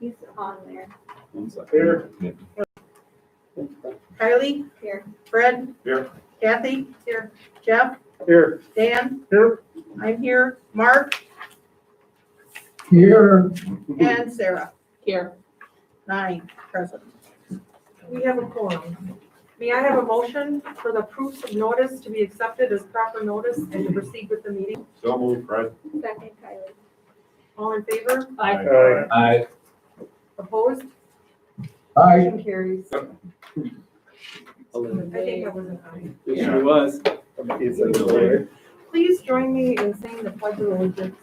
He's on there. Here. Kylie? Here. Fred? Here. Kathy? Here. Jeff? Here. Dan? Here. I'm here. Mark? Here. And Sarah? Here. 9 present. We have a quorum. May I have a motion for the proofs of notice to be accepted as proper notice and to proceed with the meeting? So moved, Fred. Second, Kylie. All in favor? Aye. Aye. Opposed? Aye. Motion carries. I Aye. think I wasn't aye. She was. Please join me in saying the pledge of allegiance.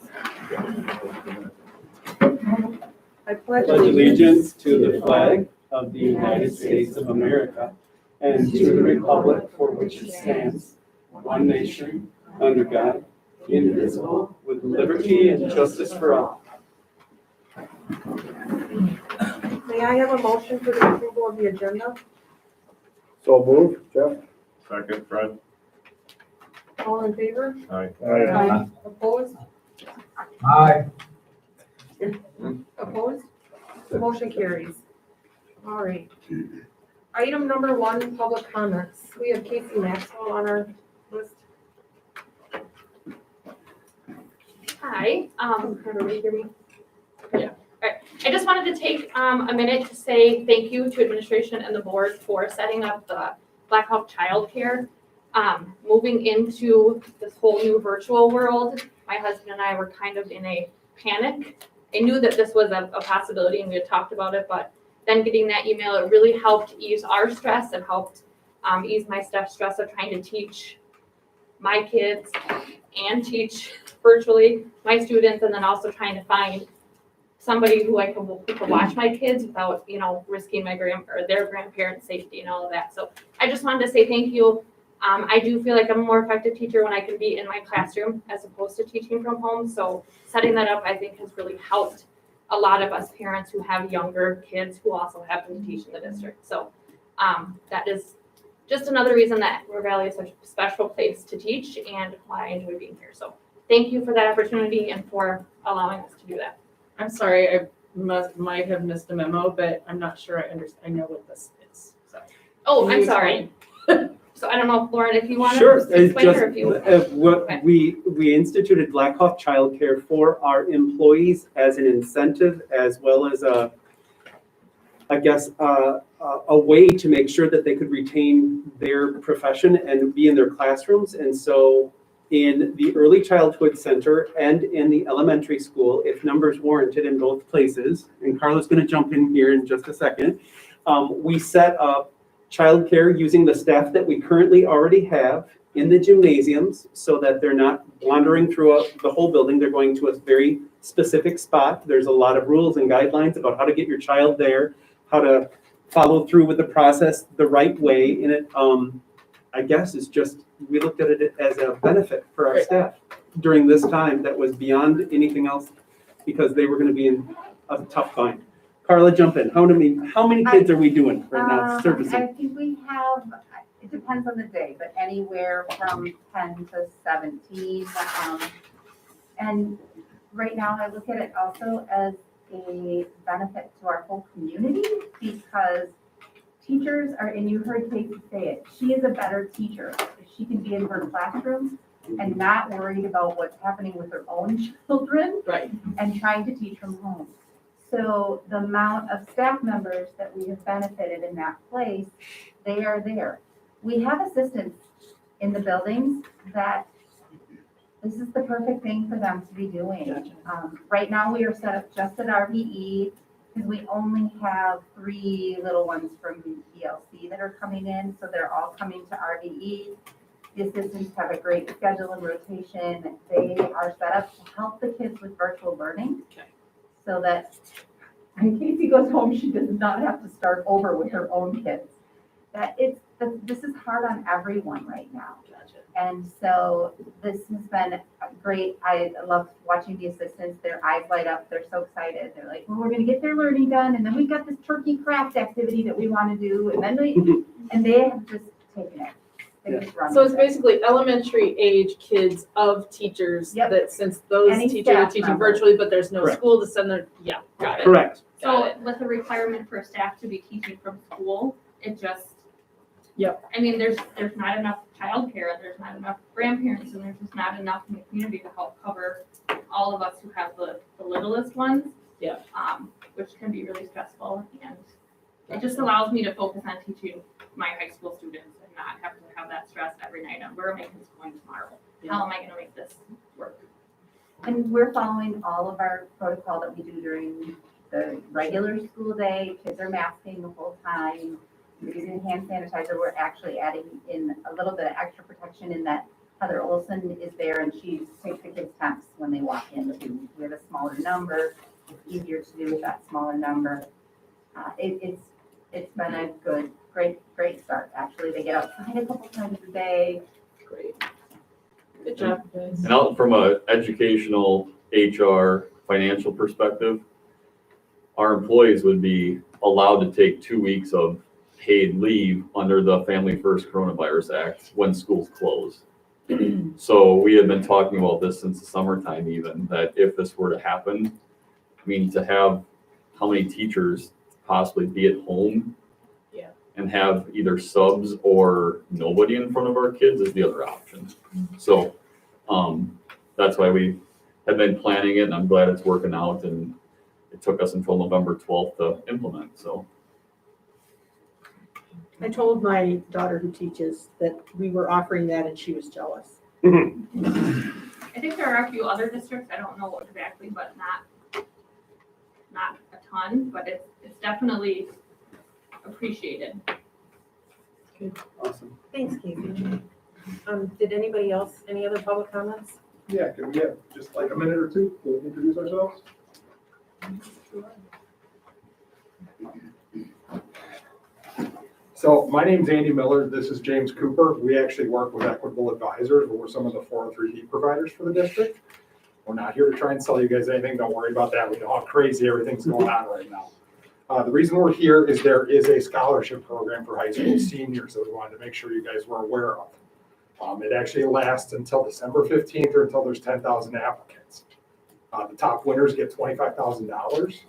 I pledge Pledge allegiance to the flag of the United States of America and to the republic for which it stands, one nation, under God, indivisible, with liberty and justice for all. May I have a motion for the approval of the agenda? So moved, Jeff. Second, Fred. All in favor? Aye. Opposed? Aye. Opposed? The motion carries. All right. Item number 1, public comments. We have Casey Maxwell on our list. Hi, Everybody hear me? I just wanted to take a minute to say thank you to administration and the board for setting up the Black Hawk childcare. Moving into this whole new virtual world, my husband and I were kind of in a panic. I knew that this was a possibility and we had talked about it, but then getting that email, it really helped ease our stress. It helped ease my stress of trying to teach my kids and teach virtually my students, and then also trying to find somebody who who could watch my kids without, risking my their grandparents' safety and all of that. So I just wanted to say thank you. I do feel like I'm a more effective teacher when I can be in my classroom as opposed to teaching from home. So setting that up, I think, has really helped a lot of us parents who have younger kids who also happen to teach in the district. So that is just another reason that River Valley is such a special place to teach and why I enjoy being here. So thank you for that opportunity and for allowing us to do that. I'm sorry, I might have missed a memo, but I'm not sure I know what this is. So. Oh, Can I'm you sorry. So I don't know, Lauren, if you want Sure, to it's explain just, or if you. what Okay. we instituted Black Hawk Childcare for our employees as an incentive, as well as a way to make sure that they could retain their profession and be in their classrooms. And so in the early childhood center and in the elementary school, if numbers warranted in both places, and Carla's gonna jump in here in just a second, we set up childcare using the staff that we currently already have in the gymnasiums so that they're not wandering throughout the whole building. They're going to a very specific spot. There's a lot of rules and guidelines about how to get your child there, how to follow through with the process the right way. And it, I guess, is just, we looked at it as a benefit for our staff during this time that was beyond anything else because they were going to be in a tough bind. Carla, jump in. How many kids are we doing right now servicing? I think we have, it depends on the day, but anywhere from 10 to 17. And right now I look at it also as a benefit to our whole community because teachers are, and you heard Casey say it, she is a better teacher. If she can be in her classroom and not worried about what's happening with her own children Right. and trying to teach from home. So the amount of staff members that we have benefited in that place, they are there. We have assistants in the buildings that this is the perfect thing for them to be doing. Right now, we are set up just at RVE because we only have 3 little ones from ELC that are coming in, so they're all coming to RVE. The assistants have a great schedule and rotation. They are set up to help the kids with virtual learning. Okay. So that when Casey goes home, she does not have to start over with her own kids. This is hard on everyone right now. Gotcha. And so this has been great. I love watching the assistants. Their eyes light up. They're so excited. They're like, well, we're going to get their learning done. And then we've got this turkey craft activity that we want to do. And then and they have just taken it. They just run So it's with it. basically elementary age kids of teachers Yep. that since those Any teachers are staff teaching member. virtually, but there's no Correct. school to send their, yeah, got it. Correct. So with the requirement for staff to be teaching from school, it just. Yep. I mean, there's not enough childcare, there's not enough grandparents, and there's just not enough in the community to help cover all of us who have the littlest ones. Yeah. Which can be really stressful, and it just allows me to focus on teaching my high school students and not have to have that stress every night on where are my kids going tomorrow? How am I gonna make this work? And we're following all of our protocol that we do during the regular school day. Kids are masking the whole time. We're using hand sanitizer. We're actually adding in a little bit of extra protection in that Heather Olson is there and she takes the kids' temps when they walk in. We have a smaller number. It's easier to do with that smaller number. It's been a great start, actually. They get outside a couple times a day. Great. Good job, guys. And out from a educational, HR, financial perspective, our employees would be allowed to take 2 weeks of paid leave under the Family First Coronavirus Act when schools close. So we have been talking about this since the summertime even, that if this were to happen, I mean, to have how many teachers possibly be at home Yeah. and have either subs or nobody in front of our kids is the other option. So, that's why we have been planning it, and I'm glad it's working out, and it took us until November 12th to implement, so. I told my daughter who teaches that we were offering that and she was jealous. I think there are a few other districts, I don't know exactly, but not a ton, but it's definitely appreciated. Awesome. Thanks, Casey. Did anybody else, any other public comments? Yeah, can we have just like a minute or two to introduce ourselves? So my name's Andy Miller. This is James Cooper. We actually work with Equitable Advisors. We're some of the 403B providers for the district. We're not here to try and sell you guys anything. Don't worry about that. We know how crazy everything's going on right now. The reason we're here is there is a scholarship program for high school seniors that we wanted to make sure you guys were aware of. It actually lasts until December 15th or until there's 10,000 applicants. The top winners get $25,000.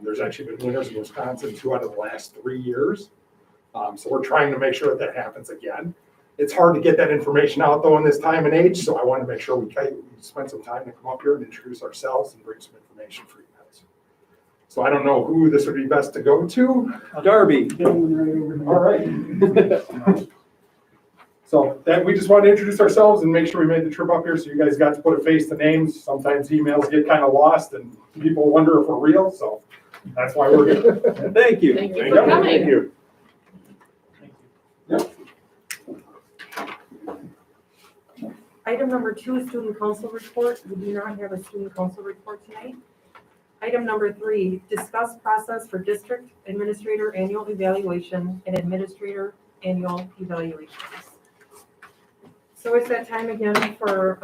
There's actually been winners in Wisconsin 2 out of the last 3 years. So we're trying to make sure that happens again. It's hard to get that information out though in this time and age, so I want to make sure we spend some time to come up here and introduce ourselves and bring some information for you guys. So I don't know who this would be best to go to. Darby. All right. So that we just want to introduce ourselves and make sure we made the trip up here so you guys got to put a face to names. Sometimes emails get kind of lost and people wonder if we're real, so that's why we're here. Thank you. Thank you Thank for you. coming. Thank you. Item number 2, student council report. We do not have a student council report tonight. Item number 3, discuss process for district administrator annual evaluation and administrator annual evaluations. So it's that time again for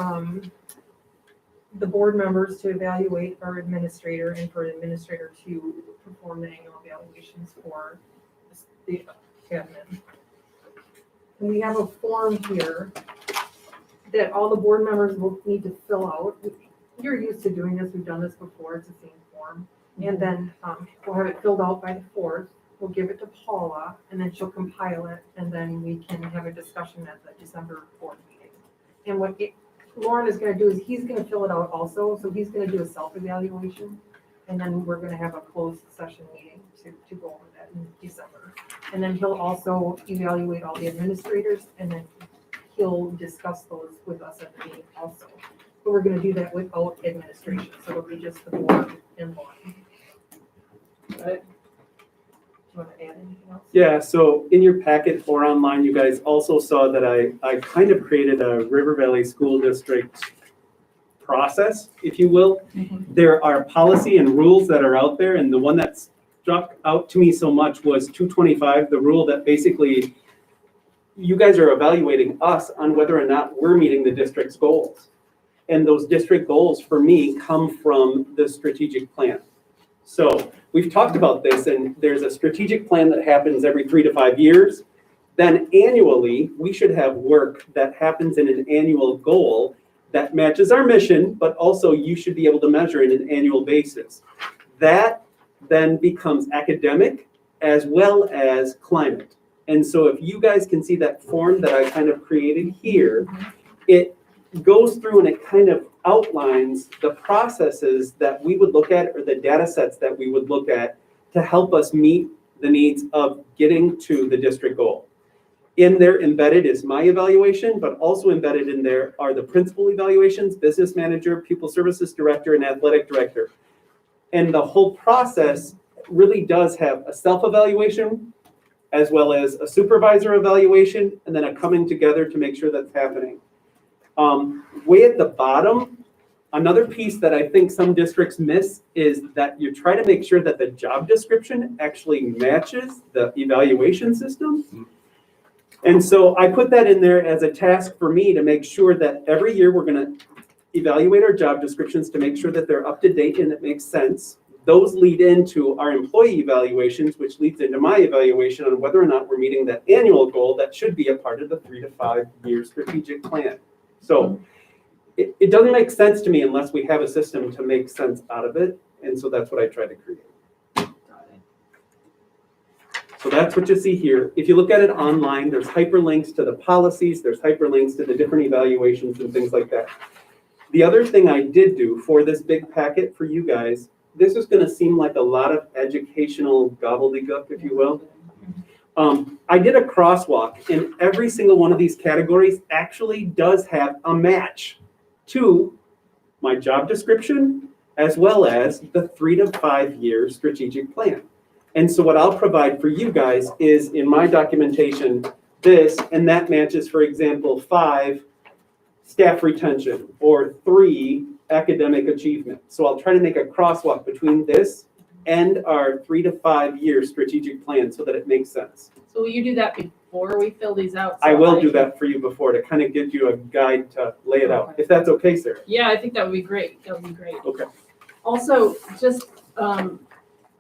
the board members to evaluate our administrator and for an administrator to perform the annual evaluations for the admin. And we have a form here that all the board members will need to fill out. You're used to doing this, we've done this before, it's the same form. And then we'll have it filled out by the 4th, we'll give it to Paula, and then she'll compile it, and then we can have a discussion at the December 4th meeting. And what Lauren is gonna do is he's gonna fill it out also, so he's gonna do a self-evaluation, and then we're gonna have a closed session meeting to go over that in December. And then he'll also evaluate all the administrators, and then he'll discuss those with us at the meeting also. But we're gonna do that without administration, so it'll be just the board and Lauren. Got it? Do you want to add anything else? Yeah, so in your packet or online, you guys also saw that I kind of created a River Valley School District process, if you will. There are policy and rules that are out there, and the one that struck out to me so much was 225, the rule that basically you guys are evaluating us on whether or not we're meeting the district's goals. And those district goals, for me, come from the strategic plan. So we've talked about this, and there's a strategic plan that happens every 3 to 5 years. then annually, we should have work that happens in an annual goal that matches our mission, but also you should be able to measure in an annual basis. That then becomes academic as well as climate. And so if you guys can see that form that I kind of created here, it goes through and it kind of outlines the processes that we would look at or the data sets that we would look at to help us meet the needs of getting to the district goal. In there embedded is my evaluation, but also embedded in there are the principal evaluations, business manager, pupil services director, and athletic director. And the whole process really does have a self-evaluation as well as a supervisor evaluation, and then a coming together to make sure that's happening. Way at the bottom, another piece that I think some districts miss is that you try to make sure that the job description actually matches the evaluation system. And so I put that in there as a task for me to make sure that every year we're gonna evaluate our job descriptions to make sure that they're up to date and it makes sense. Those lead into our employee evaluations, which leads into my evaluation on whether or not we're meeting that annual goal that should be a part of the 3 to 5 year strategic plan. So it doesn't make sense to me unless we have a system to make sense out of it. And so that's what I try to create. So that's what you see here. If you look at it online, there's hyperlinks to the policies, there's hyperlinks to the different evaluations and things like that. The other thing I did do for this big packet for you guys, this is gonna seem like a lot of educational gobbledygook, if you will. I did a crosswalk, and every single one of these categories actually does have a match to my job description, as well as the 3 to 5 year strategic plan. And so what I'll provide for you guys is in my documentation, this, and that matches, for example, 5, staff retention, or 3, academic achievement. So I'll try to make a crosswalk between this and our 3 to 5 year strategic plan so that it makes sense. So will you do that before we fill these out? I will do that for you before to kind of give you a guide to lay it out, if that's okay, Sarah. Yeah, I think that would be great. That would be great. Okay. Also, just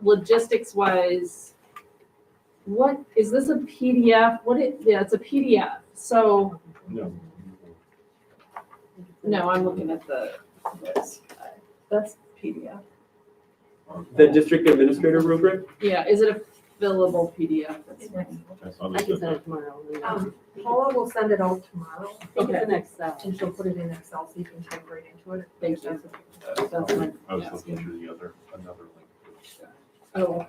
logistics wise, what, is this a PDF? Yeah, it's a PDF. So, no, I'm looking at this. That's PDF. The district administrator rubric? Yeah, is it a fillable PDF? That's fine. I can send it tomorrow. Paula will send it out tomorrow, Okay. The next step. and she'll put it in Excel so you can type right into it. Thank you. That's my, I was looking through another link. Oh,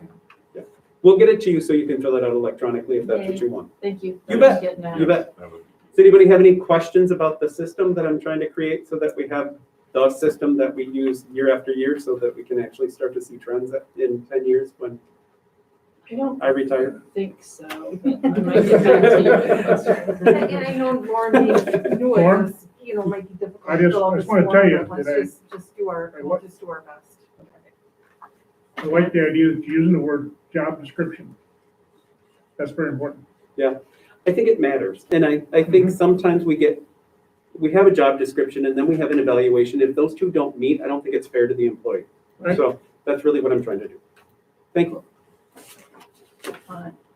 okay. We'll get it to you so you can fill it out electronically if that's what you want. Thank you. You bet. Getting that. You bet. That would be- Does anybody have any questions about the system that I'm trying to create so that we have the system that we use year after year so that we can actually start to see trends in 10 years when I don't I retire? think so. But I might get back to you. And I know Lauren may do it, Lauren? because, you know, it might be difficult. I to just fill out wanna this form, tell you but let's that I- just do our, we'll just do our best. I like the idea of using the word job description. That's very important. I think it matters. And I think sometimes we have a job description and then we have an evaluation. If those two don't meet, I don't think it's fair to the employee. Right. So that's really what I'm trying to do. Thank you.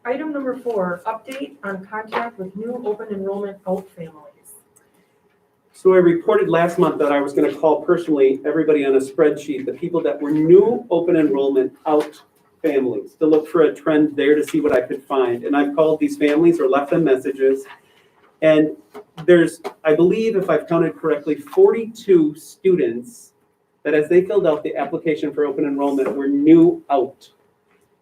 Item number 4, update on contact with new open enrollment out families. So I reported last month that I was going to call personally everybody on a spreadsheet, the people that were new open enrollment out families, to look for a trend there to see what I could find. And I've called these families or left them messages. And there's, I believe, if I've counted correctly, 42 students that as they filled out the application for open enrollment were new out,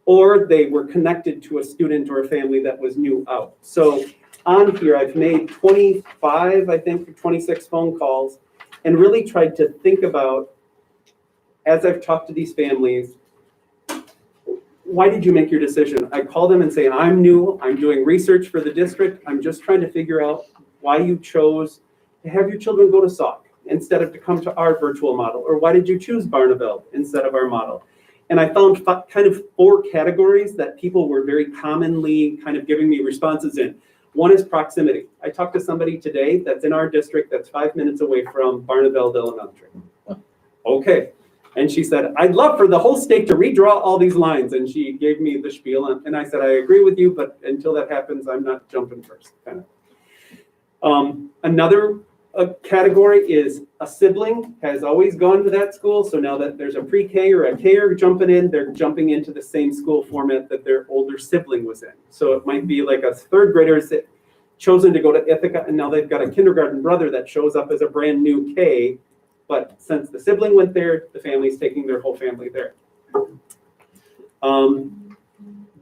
or they were connected to a student or a family that was new out. So on here, I've made 25, I think, 26 phone calls and really tried to think about, as I've talked to these families, why did you make your decision? I call them and say, I'm new, I'm doing research for the district, I'm just trying to figure out why you chose to have your children go to Sauk instead of to come to our virtual model, or why did you choose Barneveld instead of our model? And I found kind of 4 categories that people were very commonly kind of giving me responses in. One is proximity. I talked to somebody today that's in our district that's 5 minutes away from Barneveld Elementary. Okay, And she said, I'd love for the whole state to redraw all these lines. And she gave me the spiel. And I said, I agree with you, but until that happens, I'm not jumping first. Kind of. Another category is a sibling has always gone to that school. So now that there's a pre-K or a K-er jumping in, they're jumping into the same school format that their older sibling was in. So it might be like a third grader chosen to go to Ithaca, and now they've got a kindergarten brother that shows up as a brand new K. But since the sibling went there, the family's taking their whole family there.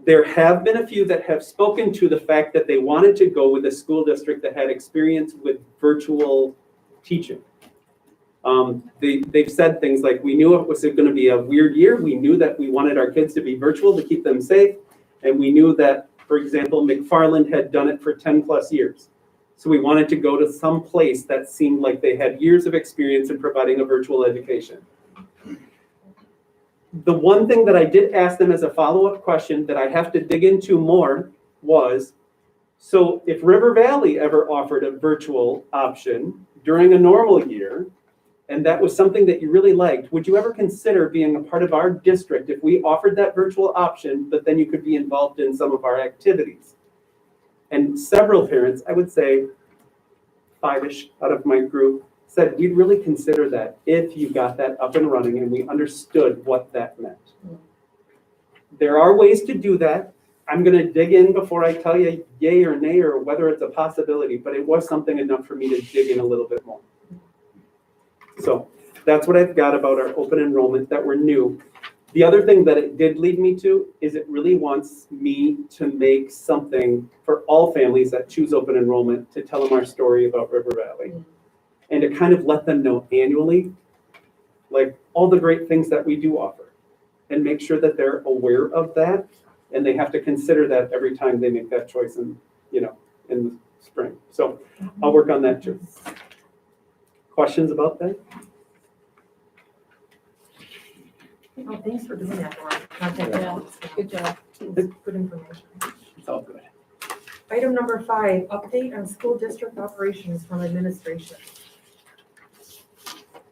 There have been a few that have spoken to the fact that they wanted to go with a school district that had experience with virtual teaching. They've said things like, we knew it was going to be a weird year. We knew that we wanted our kids to be virtual to keep them safe. And we knew that, for example, McFarland had done it for 10 plus years. So we wanted to go to some place that seemed like they had years of experience in providing a virtual education. The one thing that I did ask them as a follow-up question that I have to dig into more was, so if River Valley ever offered a virtual option during a normal year, and that was something that you really liked, would you ever consider being a part of our district if we offered that virtual option, but then you could be involved in some of our activities? And several parents, I would say 5-ish out of my group, said we'd really consider that if you got that up and running and we understood what that meant. There are ways to do that. I'm going to dig in before I tell you yay or nay or whether it's a possibility, but it was something enough for me to dig in a little bit more. So that's what I've got about our open enrollment that were new. The other thing that it did lead me to is it really wants me to make something for all families that choose open enrollment to tell them our story about River Valley and to kind of let them know annually, like all the great things that we do offer and make sure that they're aware of that. And they have to consider that every time they make that choice in the spring. So I'll work on that too. Questions about that? Oh, thanks for doing that, Laura. Contact Alex. Good job. Good information. It's all good. Item number 5, update on school district operations from administration.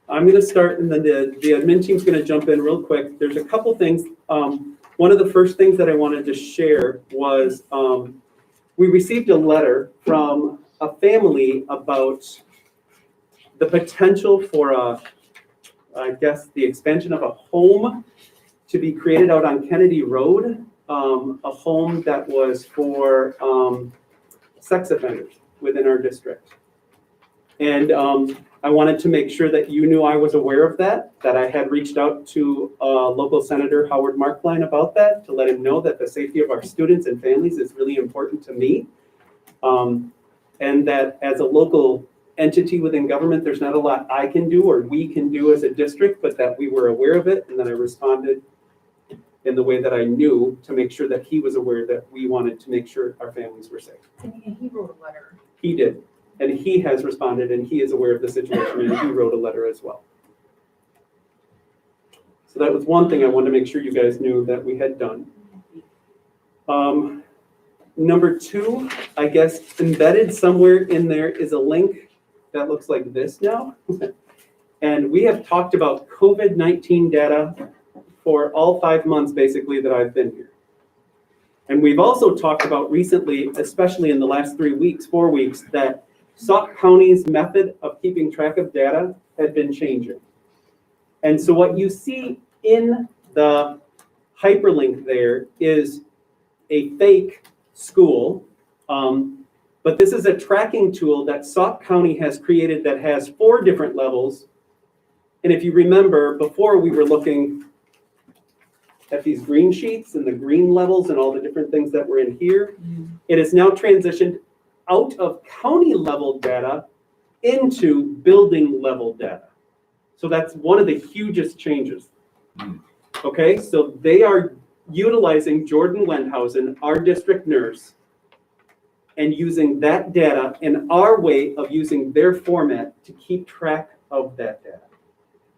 I'm going to start, and then the admin team's going to jump in real quick. There's a couple things. One of the first things that I wanted to share was we received a letter from a family about the potential for the expansion of a home to be created out on Kennedy Road, a home that was for sex offenders within our district. And I wanted to make sure that you knew I was aware of that I had reached out to local Senator Howard Markline about that to let him know that the safety of our students and families is really important to me. And that as a local entity within government, there's not a lot I can do or we can do as a district, but that we were aware of it. And then I responded in the way that I knew to make sure that he was aware that we wanted to make sure our families were safe. And he wrote a letter. He did. And he has responded and he is aware of the situation and he wrote a letter as well. So that was one thing I wanted to make sure you guys knew that we had done. Number 2, I guess embedded somewhere in there is a link that looks like this now. And we have talked about COVID-19 data for all 5 months basically that I've been here. And we've also talked about recently, especially in the last 4 weeks, that Sauk County's method of keeping track of data had been changing. And so what you see in the hyperlink there is a fake school, but this is a tracking tool that Sauk County has created that has 4 different levels. And if you remember, before we were looking at these green sheets and the green levels and all the different things that were in here, it is now transitioned out of county level data into building level data. So that's one of the hugest changes. Okay, so they are utilizing Jordan Wendhausen, our district nurse, and using that data in our way of using their format to keep track of that data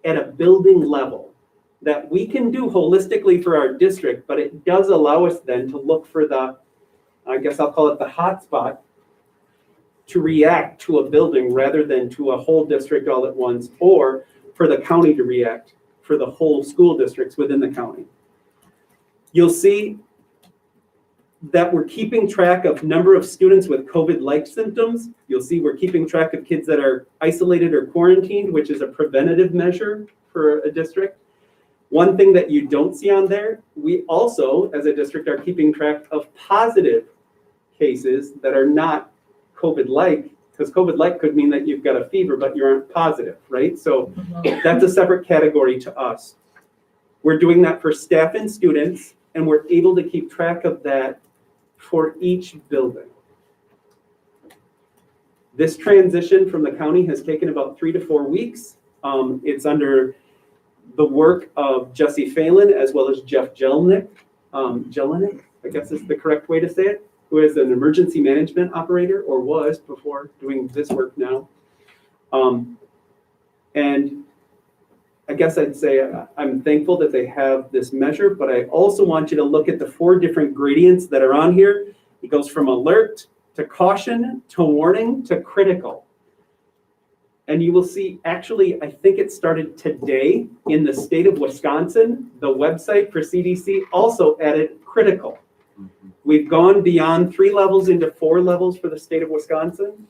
at a building level that we can do holistically for our district, but it does allow us then to look for the, I guess I'll call it the hotspot, to react to a building rather than to a whole district all at once, or for the county to react for the whole school districts within the county. You'll see that we're keeping track of number of students with COVID-like symptoms. You'll see we're keeping track of kids that are isolated or quarantined, which is a preventative measure for a district. One thing that you don't see on there, we also, as a district, are keeping track of positive cases that are not COVID-like, because COVID-like could mean that you've got a fever, but you aren't positive, right? So that's a separate category to us. We're doing that for staff and students, and we're able to keep track of that for each building. This transition from the county has taken about 3 to 4 weeks. It's under the work of Jesse Phelan as well as Jeff Jelinek, I guess is the correct way to say it, who is an emergency management operator, or was before doing this work now. And I guess I'd say I'm thankful that they have this measure, but I also want you to look at the 4 different gradients that are on here. It goes from alert to caution to warning to critical. And you will see, actually, I think it started today in the state of Wisconsin. The website for CDC also added critical. We've gone beyond 3 levels into 4 levels for the state of Wisconsin.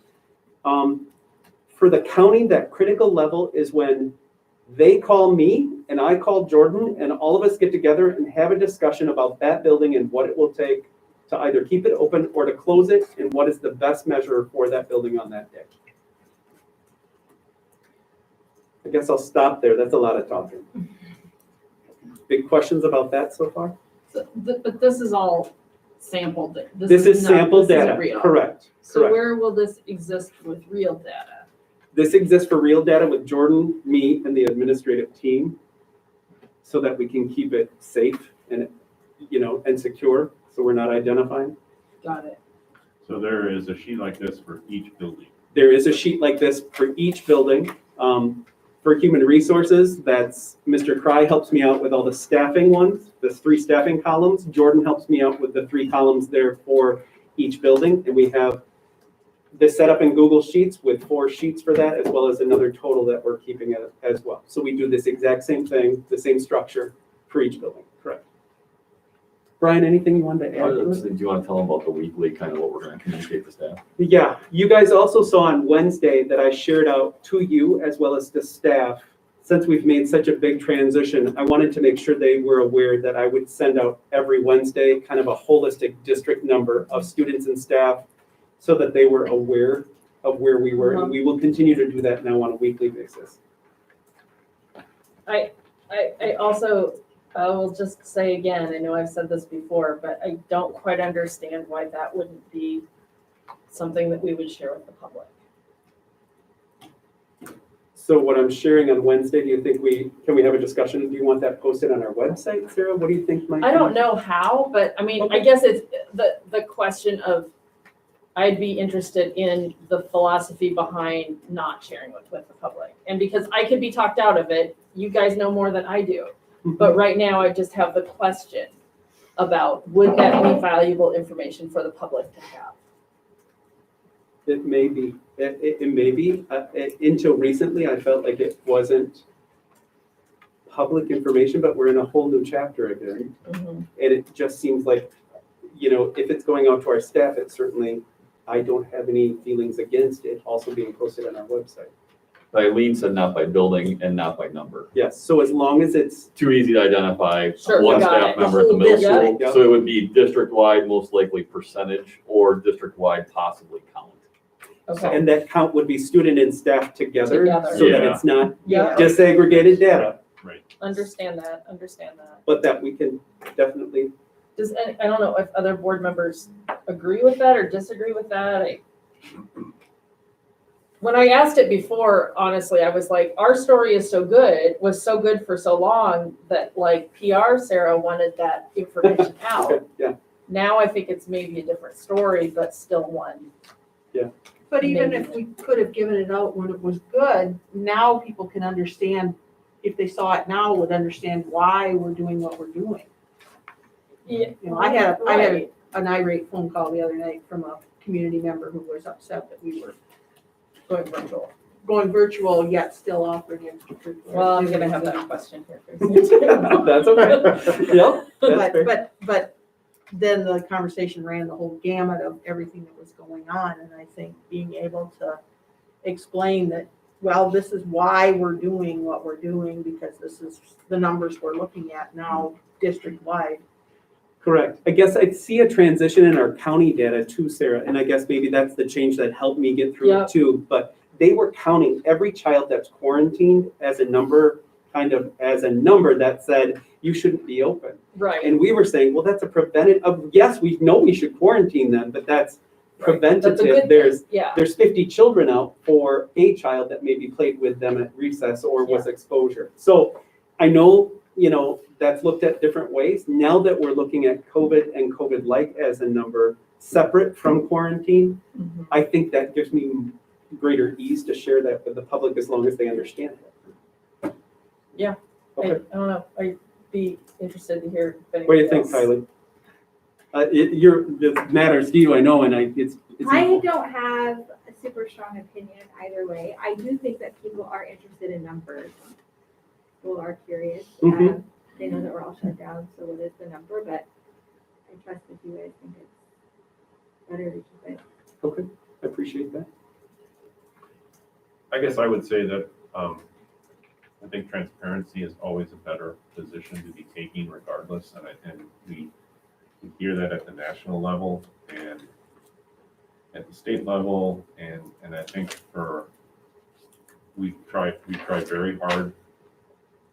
For the county, that critical level is when they call me and I call Jordan, and all of us get together and have a discussion about that building and what it will take to either keep it open or to close it, and what is the best measure for that building on that day. I guess I'll stop there. That's a lot of talking. Big questions about that so far? But this is all sample data. This is sample data, real. correct. So correct. where will this exist with real data? This exists for real data with Jordan, me, and the administrative team, so that we can keep it safe and, and secure, so we're not identifying. Got it. So there is a sheet like this for each building. There is a sheet like this for each building. For human resources, that's Mr. Cry helps me out with all the staffing ones, the 3 staffing columns. Jordan helps me out with the 3 columns there for each building. And we have this set up in Google Sheets with 4 sheets for that, as well as another total that we're keeping as well. So we do this exact same thing, the same structure for each building, correct. Brian, anything you wanted to add? Do you want to tell them about the weekly, kind of what we're going to communicate to staff? Yeah, you guys also saw on Wednesday that I shared out to you as well as to staff. Since we've made such a big transition, I wanted to make sure they were aware that I would send out every Wednesday kind of a holistic district number of students and staff, so that they were aware of where we were. And we will continue to do that now on a weekly basis. I also, I will just say again, I know I've said this before, but I don't quite understand why that wouldn't be something that we would share with the public. So what I'm sharing on Wednesday, do you think can we have a discussion? Do you want that posted on our website, Sarah? What do you think might I don't know how, but I mean, I guess it's the question of, I'd be interested in the philosophy behind not sharing with the public. And because I could be talked out of it, you guys know more than I do. But right now, I just have the question about, would that be valuable information for the public to have? It may be. It may be. Until recently, I felt like it wasn't public information, but we're in a whole new chapter again. And it just seems like, if it's going out to our staff, it certainly, I don't have any feelings against it also being posted on our website. Eileen said not by building and not by number. Yes, so as long as it's, Too easy to identify Sure, one got staff it. member at the middle Yeah. school. Yeah. So it would be district-wide, most likely percentage, or district-wide possibly count. Okay. and that count would be student and staff together, Together. so that Yeah. it's not Yeah, disaggregated data, understand that. but that we can definitely, I don't know if other board members agree with that or disagree with that. When I asked it before, honestly, I was like, our story was so good for so long that like PR Sarah wanted that information out. okay, yeah. Now I think it's maybe a different story, but still one. But even if we could have given it out when it was good, now people can understand, if they saw it now, would understand why we're doing what we're doing. Yeah. I had Right. an irate phone call the other night from a community member who was upset that we were going virtual. going virtual yet still offering extracurricular. Well, I'm gonna have activities. that question here. pretty soon. That's okay. Yep, that's fair. But then the conversation ran the whole gamut of everything that was going on, and I think being able to explain that, well, this is why we're doing what we're doing, because this is the numbers we're looking at now district-wide. Correct. I guess I see a transition in our county data too, Sarah, and I guess maybe that's the change that helped me get through Yep. it too. But they were counting every child that's quarantined as a number, that said, you shouldn't be open. Right. And we were saying, well, that's a preventative, yes, we know we should quarantine them, but that's That's a good preventative. thing. There's Yeah. 50 children out for a child that maybe played with them at recess or was exposure. So I know, that's looked at different ways. Now that we're looking at COVID and COVID-like as a number separate from quarantine, Mhm. I think that gives me greater ease to share that with the public as long as they understand it. Yeah. I Okay. don't know, I'd be interested to hear if What do you think, anybody else- Kylie? This matters to you, I know, and it's. I don't have a super strong opinion either way. I do think that people are interested in numbers. People are curious. Mhm. They know that we're all shut down, so what is the number? But I trust if you guys think it's better to keep it. Okay, I appreciate that. I guess I would say that, I think transparency is always a better position to be taking regardless, and we hear that at the national level and at the state level, and I think we try very hard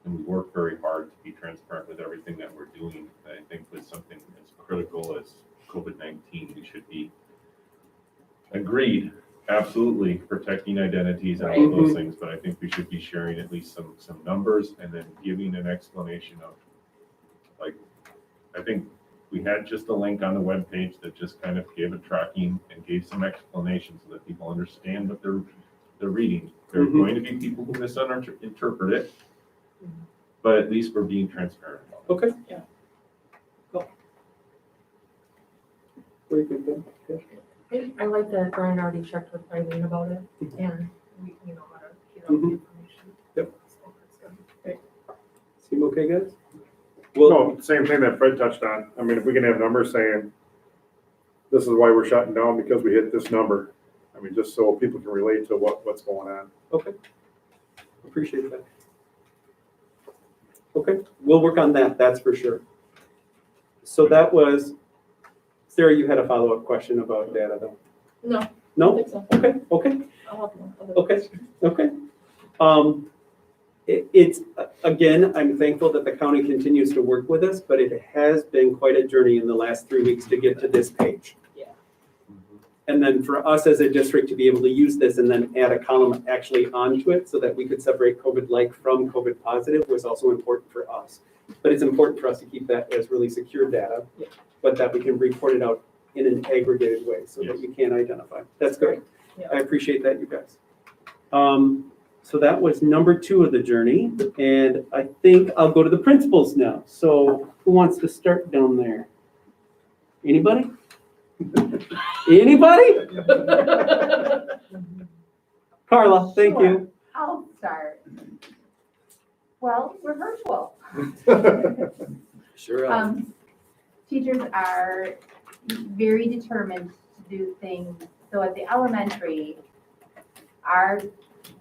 and we work very hard to be transparent with everything that we're doing. And I think with something as critical as COVID-19, we should be agreed, absolutely protecting identities and all Right. those things, but I think we should be sharing at least some numbers and then giving an explanation of, like, I think we had just a link on the webpage that just kind of gave a tracking and gave some explanation so that people understand what they're reading. There are Mhm. going to be people who misinterpret it, but at least we're being transparent about it. Okay. Yeah. Cool. What do you think, Ben? I like that Brian already checked with Eileen about it, and we know how to get out the Mhm. information. Yep. So that's good. Seem okay, guys? Well, No, same thing that Fred touched on. I mean, if we can have numbers saying, this is why we're shutting down because we hit this number. I mean, just so people can relate to what's going on. okay. Appreciate that. Okay, we'll work on that, that's for sure. So that was, Sarah, you had a follow-up question about data though? No, I don't No? think so. Okay. I'll have one other Okay. question. Okay. It's, again, I'm thankful that the county continues to work with us, but it has been quite a journey in the last 3 weeks to get to this page. Yeah. And then for us as a district to be able to use this and then add a column actually onto it so that we could separate COVID-like from COVID positive was also important for us. But it's important for us to keep that as really secure data, Yeah. but that we can report it out in an aggregated way so that Yes. you can identify. That's good. Yeah. I appreciate that, you guys. So that was number 2 of the journey, and I think I'll go to the principals now. So who wants to start down there? Anybody? Anybody? Carla, thank you. I'll start. Well, we're virtual. Sure. Teachers are very determined to do things. So at the elementary, our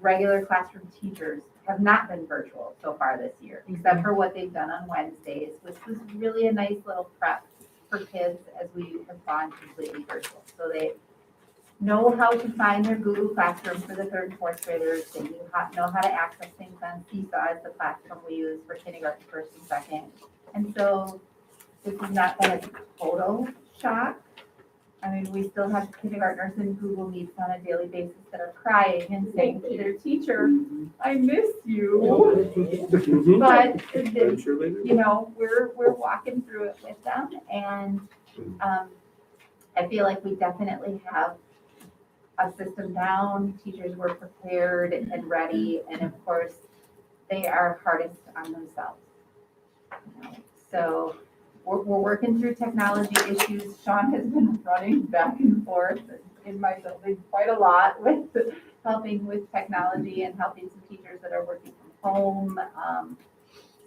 regular classroom teachers have not been virtual so far this year, except for what they've done on Wednesdays, which was really a nice little prep for kids as we have gone completely virtual. So they know how to find their Google Classroom for the 3rd and 4th graders. They know how to access things on Seesaw as the platform we use for kindergarten, 1st and 2nd. And so this has not been a total shock. I mean, we still have kindergartners in Google Meets on a daily basis that are crying and saying to their teacher, I miss you. Mhm. But, I'm sure they do. you know, we're walking through it with them, and I feel like we definitely have a system down. Teachers were prepared and ready, and of course, they are hardest on themselves. You know, so we're working through technology issues. Sean has been running back and forth in my building quite a lot with helping with technology and helping some teachers that are working from home.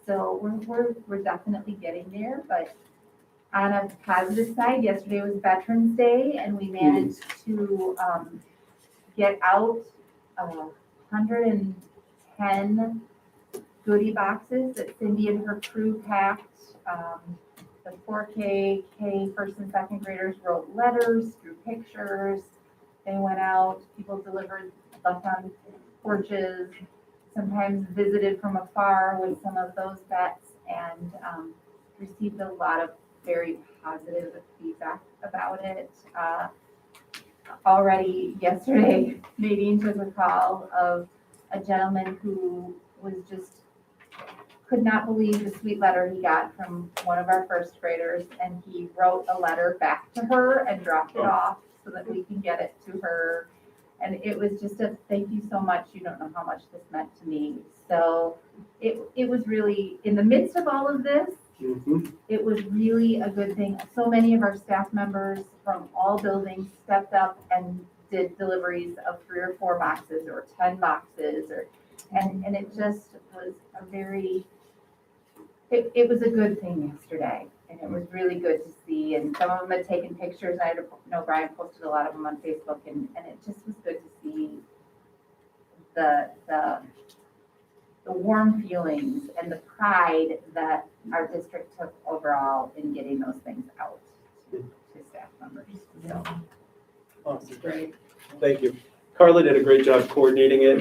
So we're definitely getting there, but on a positive side, yesterday was Veterans Day and we managed to, get out 110 goodie boxes that Cindy and her crew packed. The 4K first and second graders wrote letters, drew pictures. They went out, people delivered, left on porches, sometimes visited from afar with some of those vets, and received a lot of very positive feedback about it. Already yesterday, Nadine took a call of a gentleman who was just, could not believe the sweet letter he got from one of our first graders, and he wrote a letter back to her and dropped it off so that we can get it to her. And it was just a thank you so much. You don't know how much this meant to me. So it was really, in the midst of all of this, it was really a good thing. So many of our staff members from all buildings stepped up and did deliveries of 3 or 4 boxes or 10 boxes, and it just was a very, it was a good thing yesterday, and it was really good to see. And some of them had taken pictures. I know Brian posted a lot of them on Facebook, and it just was good to see the warm feelings and the pride that our district took overall in getting those things out to staff members. So, Awesome. Great. Thank you. Carla did a great job coordinating it.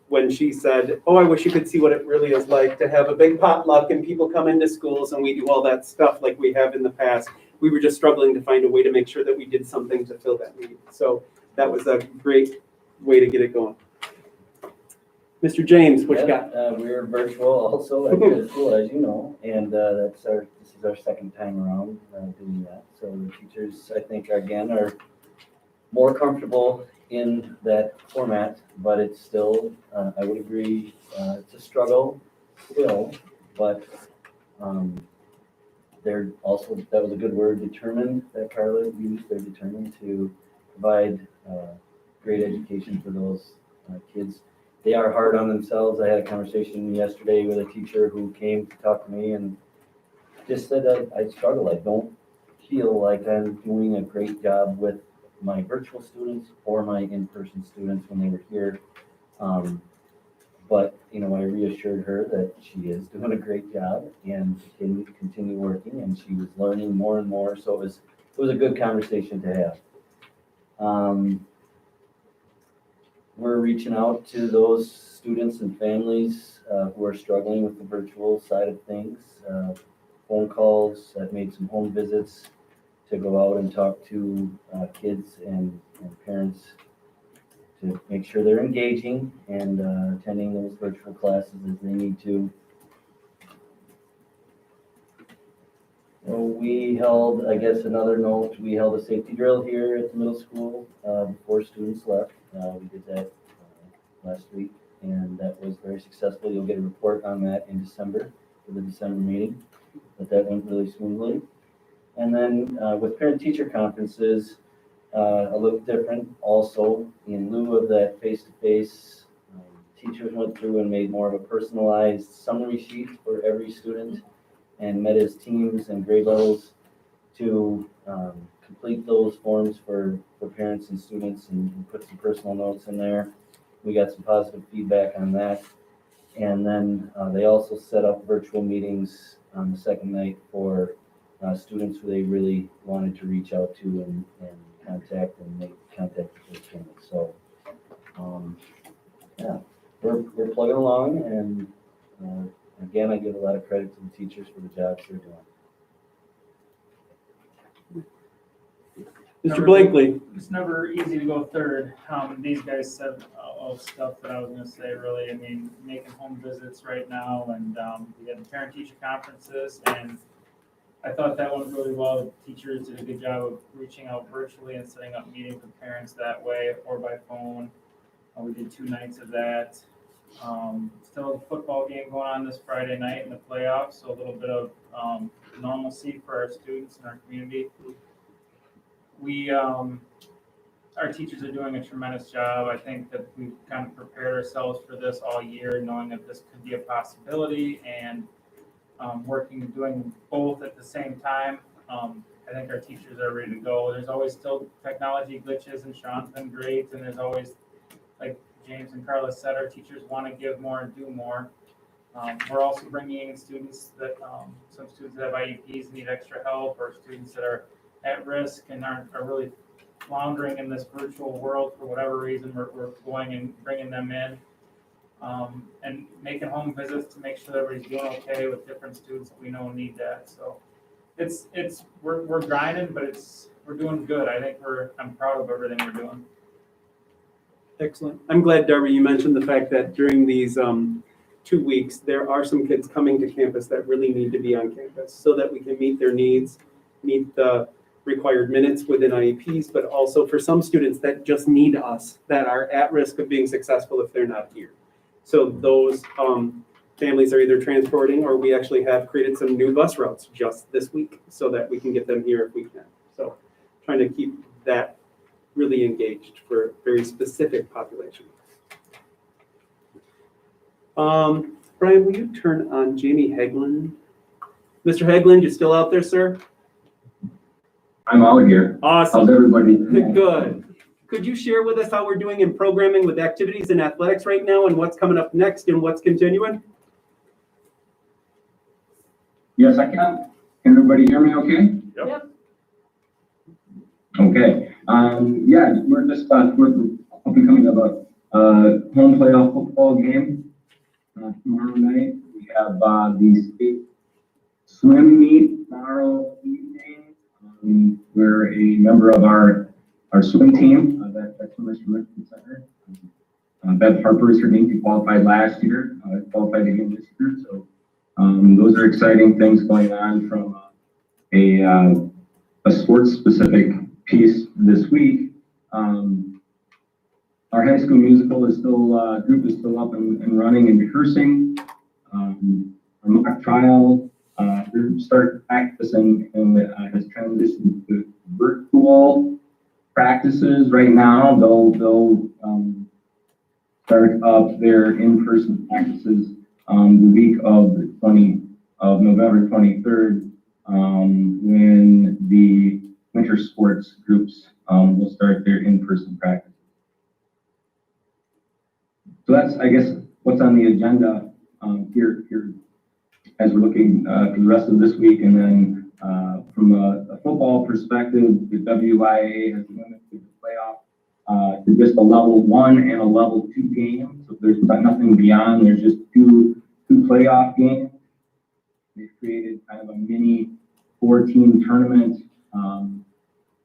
When she said, oh, I wish you could see what it really is like to have a big potluck and people come into schools and we do all that stuff like we have in the past. We were just struggling to find a way to make sure that we did something to fill that need. So that was a great way to get it going. Mr. James, what you got? We're virtual also at the school, as you know, and this is our second time around doing that. So the teachers, I think, again, are more comfortable in that format, but it's still, I would agree, it's a struggle still, but they're also, that was a good word, determined, that Carla used. They're determined to provide great education for those kids. They are hard on themselves. I had a conversation yesterday with a teacher who came to talk to me and just said that I struggle. I don't feel like I'm doing a great job with my virtual students or my in-person students when they were here. But, you know, I reassured her that she is doing a great job and can continue working, and she was learning more and more. So it was a good conversation to have. We're reaching out to those students and families who are struggling with the virtual side of things. Phone calls. I've made some home visits to go out and talk to kids and parents to make sure they're engaging and attending those virtual classes as they need to. Well, we held, I guess another note, we held a safety drill here at the middle school before students left. We did that last week, and that was very successful. You'll get a report on that in December for the December meeting, but that went really smoothly. And then with parent-teacher conferences, a little different also. In lieu of that face-to-face, teachers went through and made more of a personalized summary sheet for every student and met as teams and grade levels to complete those forms for parents and students and put some personal notes in there. We got some positive feedback on that. And then they also set up virtual meetings on the second night for students who they really wanted to reach out to and contact and make contact with their parents. So yeah, we're plugging along, and again, I give a lot of credit to the teachers for the jobs they're doing. Mr. Blakely. It's never easy to go third. These guys said all stuff that I was gonna say, really. I mean, making home visits right now, and we had the parent-teacher conferences, and I thought that went really well. The teachers did a good job of reaching out virtually and setting up meetings with parents that way or by phone. We did 2 nights of that. Still a football game going on this Friday night in the playoffs, so a little bit of normalcy for our students and our community. We our teachers are doing a tremendous job. I think that we've kind of prepared ourselves for this all year, knowing that this could be a possibility and working and doing both at the same time. I think our teachers are ready to go. There's always still technology glitches, and Sean's been great, and there's always, like James and Carla said, our teachers want to give more and do more. We're also bringing in students that, some students that have IEPs need extra help, or students that are at risk and are really floundering in this virtual world for whatever reason. We're going and bringing them in, and making home visits to make sure that everybody's doing okay with different students that we know need that. So we're grinding, but we're doing good. I think I'm proud of everything we're doing. Excellent. I'm glad, Darby, you mentioned the fact that during these 2 weeks, there are some kids coming to campus that really need to be on campus so that we can meet their needs, meet the required minutes within IEPs, but also for some students that just need us, that are at risk of being successful if they're not here. So those families are either transporting, or we actually have created some new bus routes just this week so that we can get them here if we can. So trying to keep that really engaged for a very specific population. Brian, will you turn on Jamie Hegland? Mr. Hegland, you still out there, sir? I'm out here. Awesome. How's everybody? Good. Could you share with us how we're doing in programming with activities and athletics right now, and what's coming up next and what's continuing? Yes, I can. Can everybody hear me okay? Yep. Okay. Yeah, we're just we're up and coming up a home playoff football game tomorrow night. We have the state swim meet tomorrow evening. We're a member of our swim team, that's from Mr. Richmond Center. Beth Harper is her name. She qualified last year, qualified again this year. So those are exciting things going on from a sports-specific piece this week. Our high school musical is still, group is still up and running and rehearsing. Our mock trial group start practicing and has transitioned to virtual practices right now. They'll start up their in-person practices the week of November 23rd, when the winter sports groups will start their in-person practice. So that's, I guess, what's on the agenda here as we're looking for the rest of this week. And then from a football perspective, the WIA has limited the playoff to just a level 1 and a level 2 game. So there's nothing beyond. There's just two playoff games. They've created kind of a mini 4-team tournament,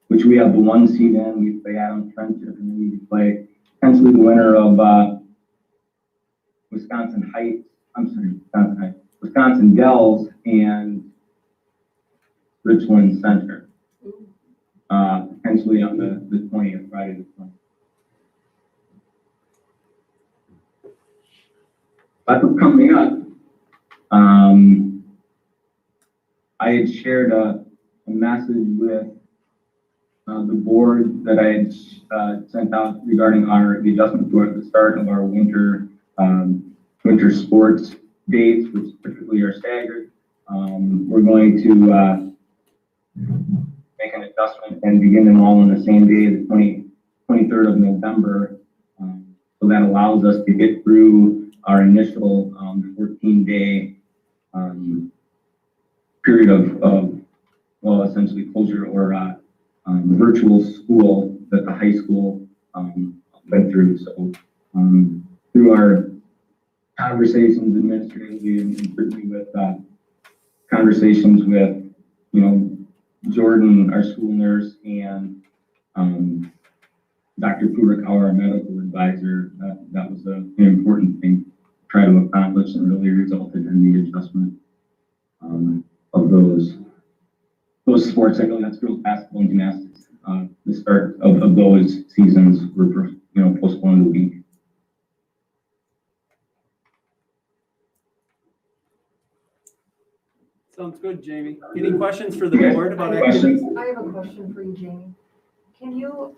which we have the 1 seed in. We play Adams Friendship, and then we play potentially the winner of Wisconsin Dells and Richland Center, potentially on the 20th, Friday the 20th. That's what's coming up. I had shared a message with the board that I had sent out regarding the adjustment to the start of our winter sports dates, which typically are staggered. We're going to make an adjustment and begin them all on the same day, the 23rd of November. So that allows us to get through our initial 14-day period of essentially closure or virtual school that the high school went through. So through our conversations administratively and certainly with conversations with, Jordan, our school nurse, and Dr. Furukawa, our medical advisor, that was an important thing to try to accomplish, and really resulted in the adjustment of those sports. I know that's girls basketball and gymnastics. The start of those seasons were postponed a week. Sounds good, Jamie. Any questions for the board about activities? I have a question for you, Jamie. Can you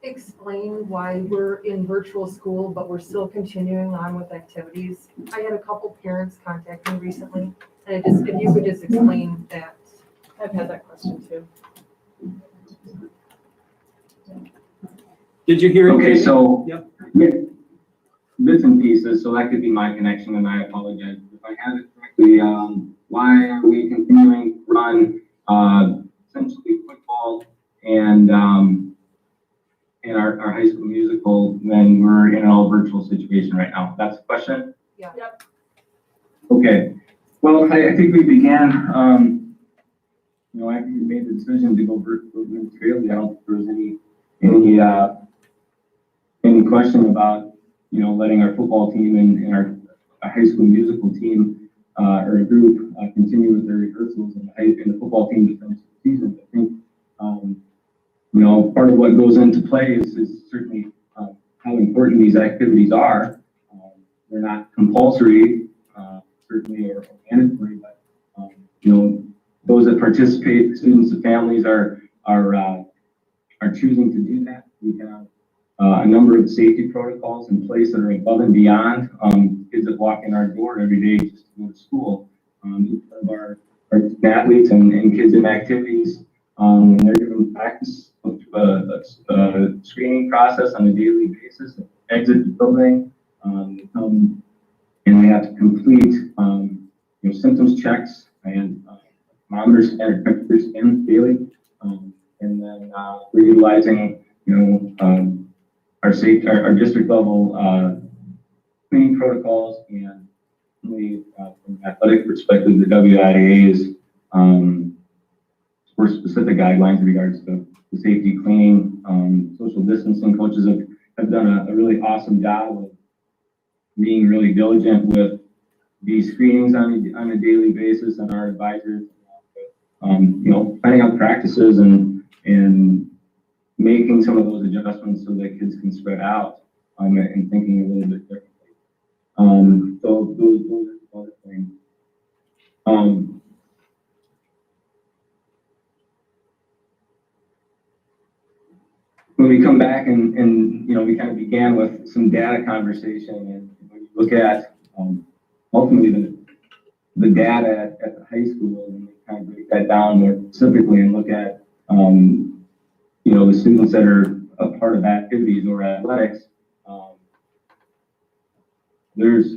explain why we're in virtual school, but we're still continuing on with activities? I had a couple parents contact me recently, and if you could just explain that. I've had that question too. Did you hear it? Okay, so. Yep. Yeah, bits and pieces, so that could be my connection, and I apologize if I have it correctly. Why are we continuing to run, essentially football and our high school musical when we're in an all virtual situation right now? That's the question? Yeah. Yep. Okay, well, I think we began, after we made the decision to go virtual administratively, I don't think there was any question about, letting our football team and our high school musical team, or a group, continue with their rehearsals and the football team to finish the season. I think, part of what goes into play is certainly how important these activities are. They're not compulsory, certainly, or mandatory, but, those that participate, students and families are choosing to do that. We have a number of safety protocols in place that are above and beyond kids that walk in our door every day just to go to school. Each of our athletes and kids in activities, they're given practice of a screening process on a daily basis, exit the building, and they have to complete symptoms checks and thermometers and temperature scans daily. And then we're utilizing our district level cleaning protocols, and really from an athletic perspective, the WIAA's for specific guidelines in regards to the safety, cleaning, social distancing. Coaches have done a really awesome job of being really diligent with these screenings on a daily basis, and our advisors, planning out practices and making some of those adjustments so that kids can spread out and thinking a little bit differently. So those are other things. When we come back and we kind of began with some data conversation, and when you look at ultimately the data at the high school, and we kind of break that down more specifically and look at the students that are a part of activities or athletics, there's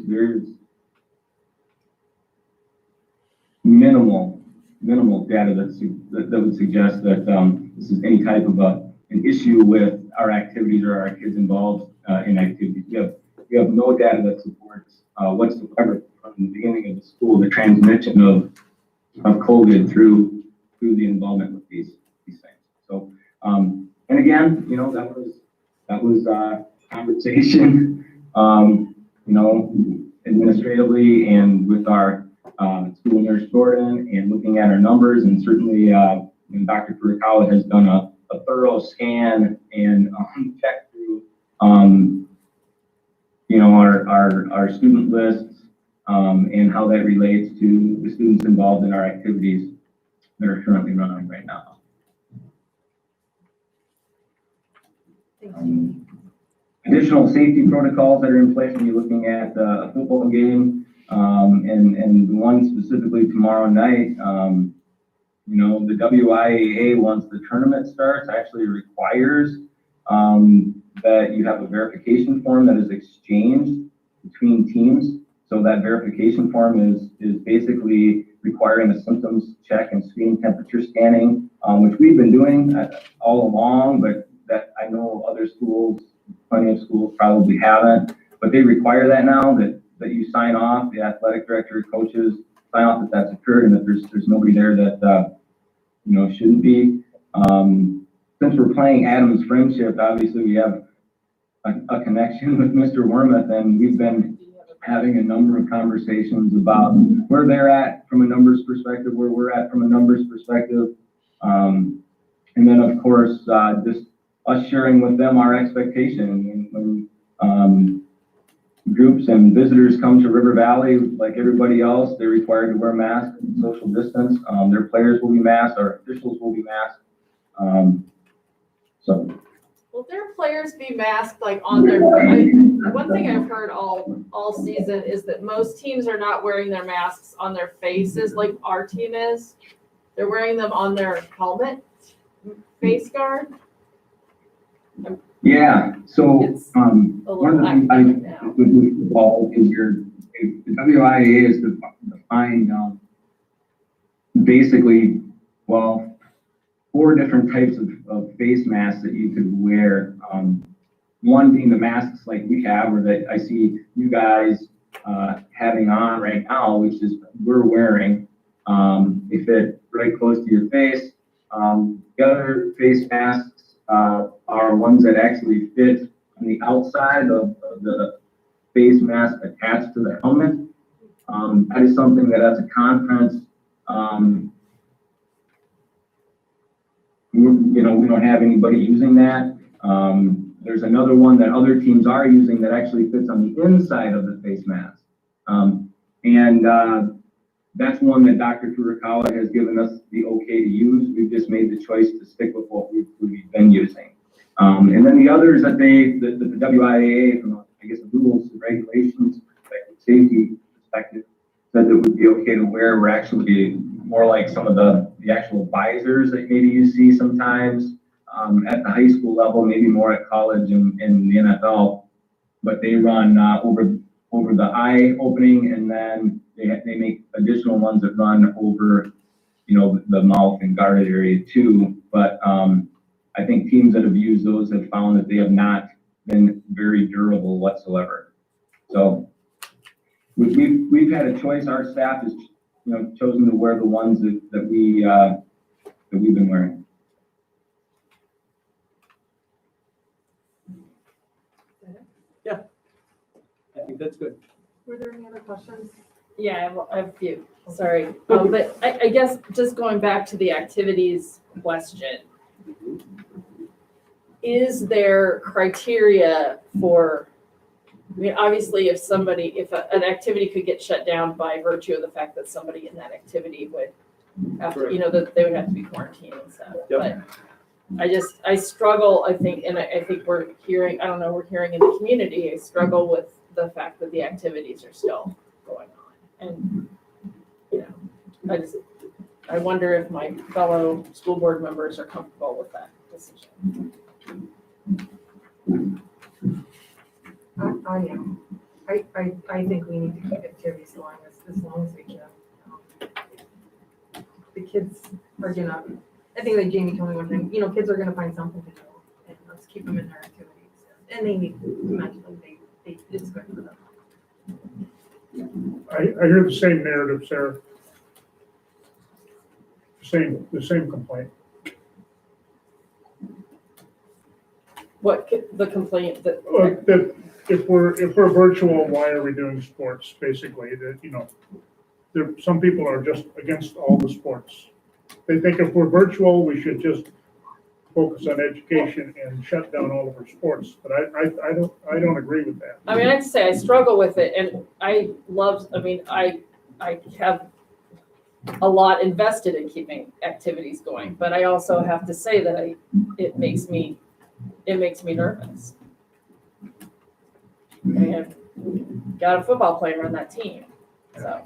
minimal data that would suggest that this is any type of an issue with our activities or our kids involved in activities. We have no data that supports whatsoever from the beginning of the school the transmission of COVID through the involvement with these things. So, and again, that was conversation, administratively and with our school nurse Jordan, and looking at our numbers, and certainly Dr. Furukawa has done a thorough scan and check through our student lists and how that relates to the students involved in our activities that are currently running right now. Additional safety protocols that are in place when you're looking at a football game, and the one specifically tomorrow night, the WIAA, once the tournament starts, actually requires that you have a verification form that is exchanged between teams. So that verification form is basically requiring a symptoms check and screen temperature scanning, which we've been doing all along, but that I know other schools, plenty of schools probably haven't, but they require that now, that you sign off, the athletic director, coaches sign off that that's occurred, and that there's nobody there that shouldn't be. Since we're playing Adams Friendship, obviously we have a connection with Mr. Wormuth, and we've been having a number of conversations about where they're at from a numbers perspective, where we're at from a numbers perspective. And then of course, just us sharing with them our expectation. When groups and visitors come to River Valley, like everybody else, they're required to wear masks and social distance. Their players will be masked, our officials will be masked. Will their players be masked like on their, one thing I've heard all season is that most teams are not wearing their masks on their faces like our team is. They're wearing them on their helmet, face guard. Yeah, so, It's one of the things I, academic now. with football is the WIAA is defined, basically, well, 4 different types of face masks that you could wear. One being the masks like we have, or that I see you guys, having on right now, which is we're wearing. They fit right close to your face. The other face masks, are ones that actually fit on the outside of the face mask attached to the helmet. That is something that as a conference, we don't have anybody using that. There's another one that other teams are using that actually fits on the inside of the face mask. That's one that Dr. Furukawa has given us the okay to use. We've just made the choice to stick with what we've been using. And then the others that the WIAA, from I guess the rules and regulations, safety perspective, said that would be okay to wear were actually more like some of the actual visors that maybe you see sometimes at the high school level, maybe more at college and the NFL. But they run over the eye opening, and then they make additional ones that run over, the mouth and guarded area too. But I think teams that have used those have found that they have not been very durable whatsoever. So we've had a choice. Our staff has, chosen to wear the ones that we've been wearing. I think that's good. Were there any other questions? Yeah, I have a few, sorry. But I guess just going back to the activities question. Is there criteria for, obviously if an activity could get shut down by virtue of the fact that somebody in that activity would have to, that they would have to be quarantined and stuff. Yep. But I struggle, I think, and I think we're hearing in the community, I struggle with the fact that the activities are still going on. And, I wonder if my fellow school board members are comfortable with that decision. I am. I think we need to keep activities going as long as we can. The kids are gonna, I think like Jamie told me one thing, kids are gonna find something to do, and let's keep them in their activities. And they need, mentally, it's good for them. I hear the same narrative, Sarah. The same complaint. What, the complaint that? That if we're virtual, why are we doing sports, basically, that, some people are just against all the sports. They think if we're virtual, we should just focus on education and shut down all of our sports, but I don't agree with that. I have to say, I struggle with it, and I have a lot invested in keeping activities going, but I also have to say that it makes me nervous. I've got a football player on that team, so.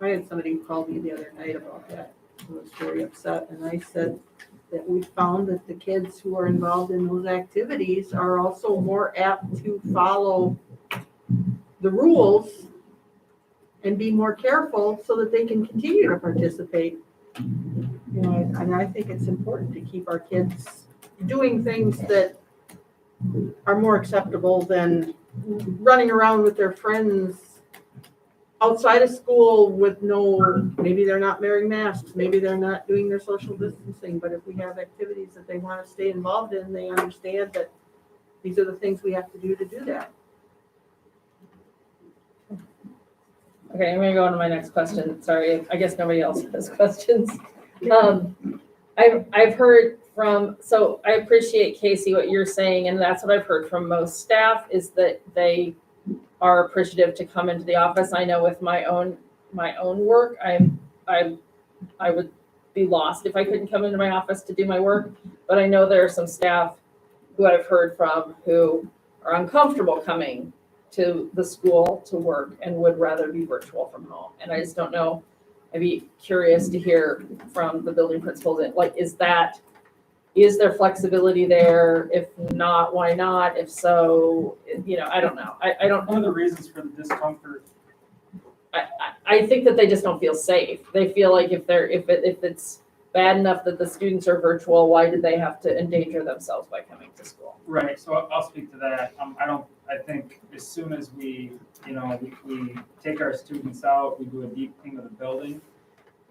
I had somebody who called me the other night about that, who was very upset, and I said that we found that the kids who are involved in those activities are also more apt to follow the rules and be more careful so that they can continue to participate. And I think it's important to keep our kids doing things that are more acceptable than running around with their friends outside of school with maybe they're not wearing masks, maybe they're not doing their social distancing, but if we have activities that they want to stay involved in, they understand that these are the things we have to do that. Okay, I'm gonna go on to my next question. Sorry, I guess nobody else has questions. I've heard so I appreciate, Casey, what you're saying, and that's what I've heard from most staff is that they are appreciative to come into the office. I know with my own work, I would be lost if I couldn't come into my office to do my work. but I know there are some staff who I've heard from who are uncomfortable coming to the school to work and would rather be virtual from home. And I just don't know, I'd be curious to hear from the building principals, like, is there flexibility there? If not, why not? If so, I don't know. I don't, One of the reasons for the discomfort, I think that they just don't feel safe. They feel like if it's bad enough that the students are virtual, why did they have to endanger themselves by coming to school? right, so I'll speak to that. I think as soon as we take our students out, we do a deep clean of the building.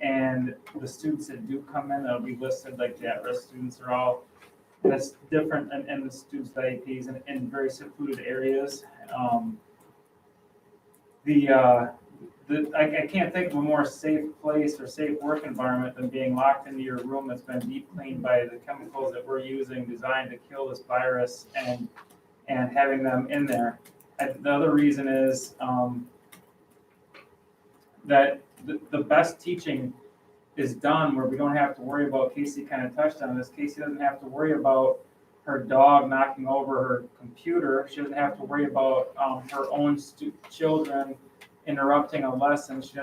And the students that do come in, that'll be listed, like the at-risk students are all, that's different, and the students with IEPs in very secluded areas. I can't think of a more safe place or safe work environment than being locked into your room that's been deep cleaned by the chemicals that we're using designed to kill this virus and having them in there. And the other reason is that the best teaching is done where we don't have to worry about, Casey kind of touched on this, Casey doesn't have to worry about her dog knocking over her computer. She doesn't have to worry about her own children interrupting a lesson. She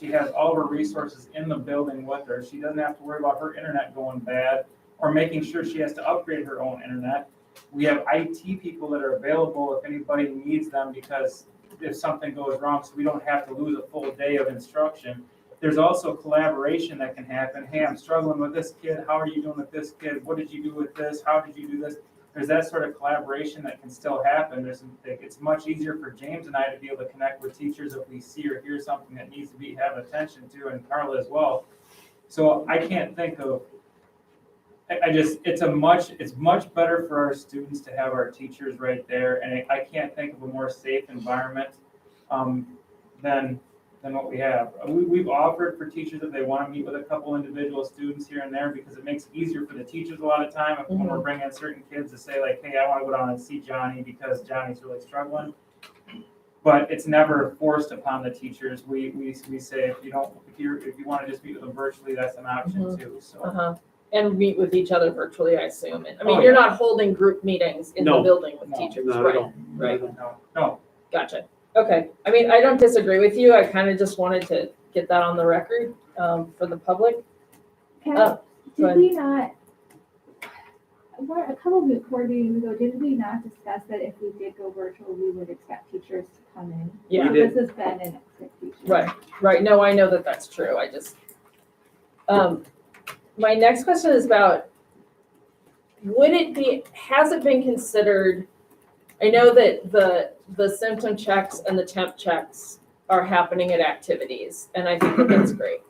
has all of her resources in the building with her. She doesn't have to worry about her internet going bad or making sure she has to upgrade her own internet. We have IT people that are available if anybody needs them, because if something goes wrong, so we don't have to lose a full day of instruction. There's also collaboration that can happen. Hey, I'm struggling with this kid. How are you doing with this kid? What did you do with this? How did you do this? There's that sort of collaboration that can still happen. It's much easier for James and I to be able to connect with teachers if we see or hear something that needs to be have attention to, and Carla as well. So I can't think of, it's much better for our students to have our teachers right there, and I can't think of a more safe environment than what we have. We've offered for teachers if they want to meet with a couple individual students here and there, because it makes it easier for the teachers a lot of time when we're bringing in certain kids to say, like, hey, I want to go down and see Johnny because Johnny's really struggling. But it's never forced upon the teachers. We say if you want to just meet with them virtually, that's an option too. So. And meet with each other virtually, I assume. I mean, you're not holding group meetings in the building with teachers, Not at all. right? No. Gotcha. Okay. I mean, I don't disagree with you. I kind of just wanted to get that on the record for the public. Did we not, a couple of board meetings ago, did we not discuss that if we did go virtual, we would expect teachers to come in? Yeah. This has been an expectation. Right. No, I know that that's true. I just, my next question is about, has it been considered, I know that the symptom checks and the temp checks are happening at activities, and I think that that's great.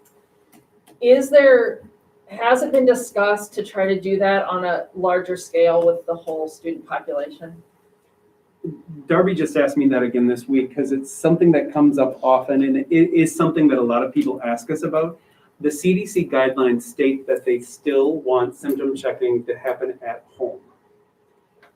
Has it been discussed to try to do that on a larger scale with the whole student population? Darby just asked me that again this week because it's something that comes up often, and it is something that a lot of people ask us about. The CDC guidelines state that they still want symptom checking to happen at home.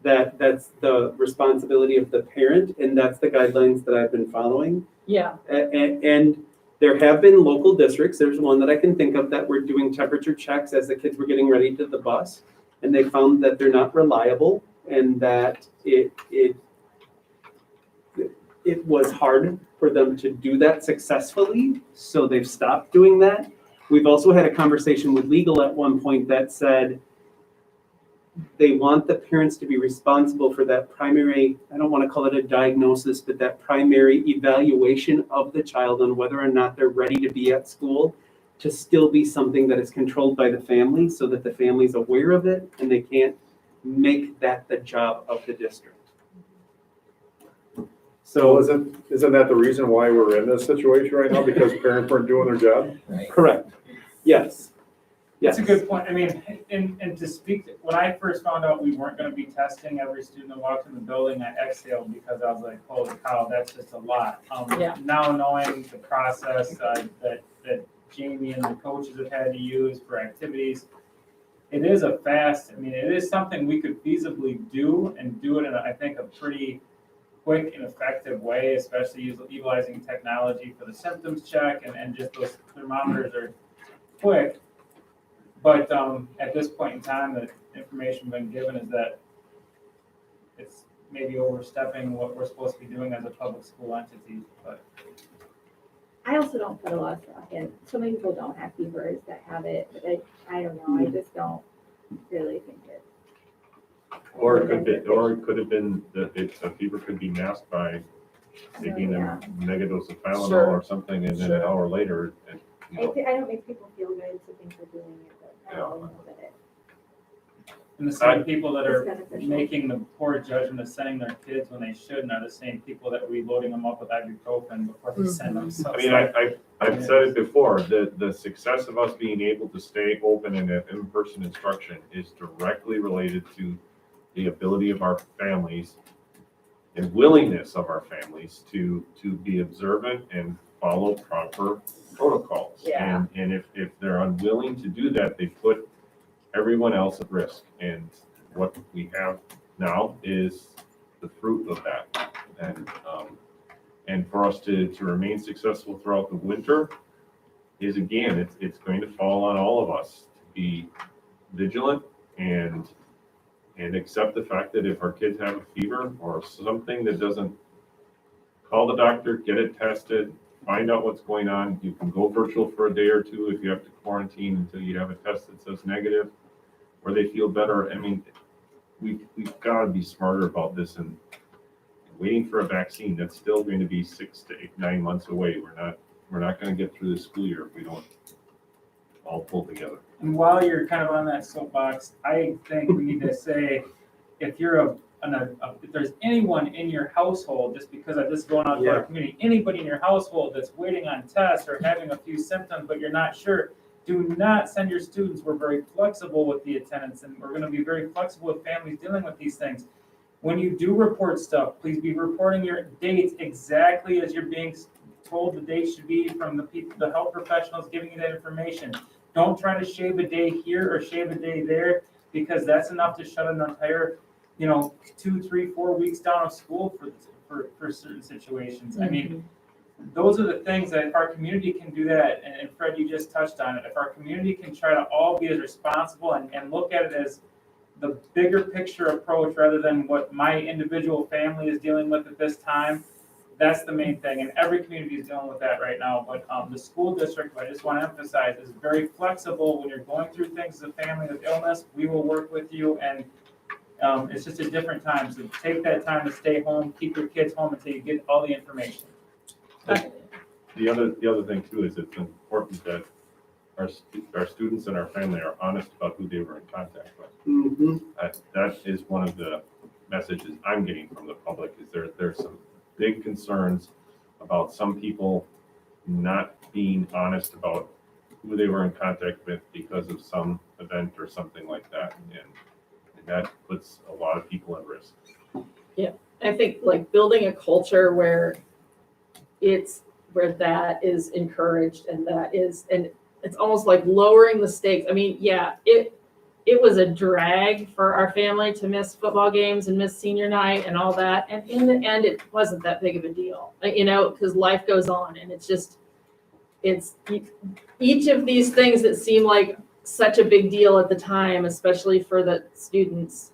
That's the responsibility of the parent, and that's the guidelines that I've been following. Yeah. And there have been local districts, there's one that I can think of, that were doing temperature checks as the kids were getting ready to the bus, and they found that they're not reliable, and that it was hard for them to do that successfully, so they've stopped doing that. We've also had a conversation with legal at one point that said they want the parents to be responsible for that primary, I don't want to call it a diagnosis, but that primary evaluation of the child on whether or not they're ready to be at school, to still be something that is controlled by the family so that the family's aware of it and they can't make that the job of the district. So isn't that the reason why we're in this situation right now? Because parents weren't doing their job? Correct. Yes. That's a good point. I mean, and to speak, when I first found out we weren't going to be testing every student that walked in the building, I exhaled because I was like, holy cow, that's just a lot. Now knowing the process that Jamie and the coaches have had to use for activities, it is it is something we could feasibly do and do it in, I think, a pretty quick and effective way, especially utilizing technology for the symptoms check and just those thermometers are quick. But, at this point in time, the information been given is that it's maybe overstepping what we're supposed to be doing as a public school entity, but. I also don't put a lot of stock in, so many people don't have fevers that have it, but I don't know, I just don't really think it. Or it could have been that a fever could be masked by taking a mega dose of Tylenol Sure. or something, and then an hour later, and, you know, I don't make people feel good to think they're doing it, but no, I know that it. And the same people that It's are beneficial. making the poor judgment of sending their kids when they shouldn't are the same people that are reloading them up with ibuprofen before they send them. So I it's mean, like- I've said it before, the success of us being able to stay open and have in-person instruction is directly related to the ability of our families and willingness of our families to be observant and follow proper protocols. Yeah. And if they're unwilling to do that, they put everyone else at risk. And what we have now is the fruit of that. And for us to remain successful throughout the winter is, again, it's going to fall on all of us to be vigilant and accept the fact that if our kids have a fever or something that doesn't, call the doctor, get it tested, find out what's going on. You can go virtual for a day or two if you have to quarantine until you have a test that says negative, or they feel better. I mean, we've got to be smarter about this, and waiting for a vaccine, that's still going to be 6 to 9 months away. We're not going to get through the school year if we don't all pull together. And while you're kind of on that soapbox, I think we need to say, if you're if there's anyone in your household, just because of this going out to our community, anybody in your household that's waiting on tests or having a few symptoms, but you're not sure, do not send your students. We're very flexible with the attendance, and we're going to be very flexible with families dealing with these things. When you do report stuff, please be reporting your dates exactly as you're being told the date should be from the people, the health professionals giving you that information. Don't try to shave a day here or shave a day there, because that's enough to shut an entire, 2, 3, 4 weeks down of school for certain situations. I mean, those are the things that if our community can do that, and Fred, you just touched on it, if our community can try to all be as responsible and look at it as the bigger picture approach rather than what my individual family is dealing with at this time, that's the main thing. And every community is dealing with that right now. But the school district, I just want to emphasize, is very flexible when you're going through things as a family with illness. We will work with you, and it's just a different time. So take that time to stay home, keep your kids home until you get all the information. The other thing too is it's important that our students and our family are honest about who they were in contact with. That is one of the messages I'm getting from the public, is there's some big concerns about some people not being honest about who they were in contact with because of some event or something like that. And that puts a lot of people at risk. Yeah, I think like building a culture where that is encouraged and it's almost like lowering the stakes. I mean, yeah, it was a drag for our family to miss football games and miss senior night and all that. And in the end, it wasn't that big of a deal, because life goes on, and it's each of these things that seem like such a big deal at the time, especially for the students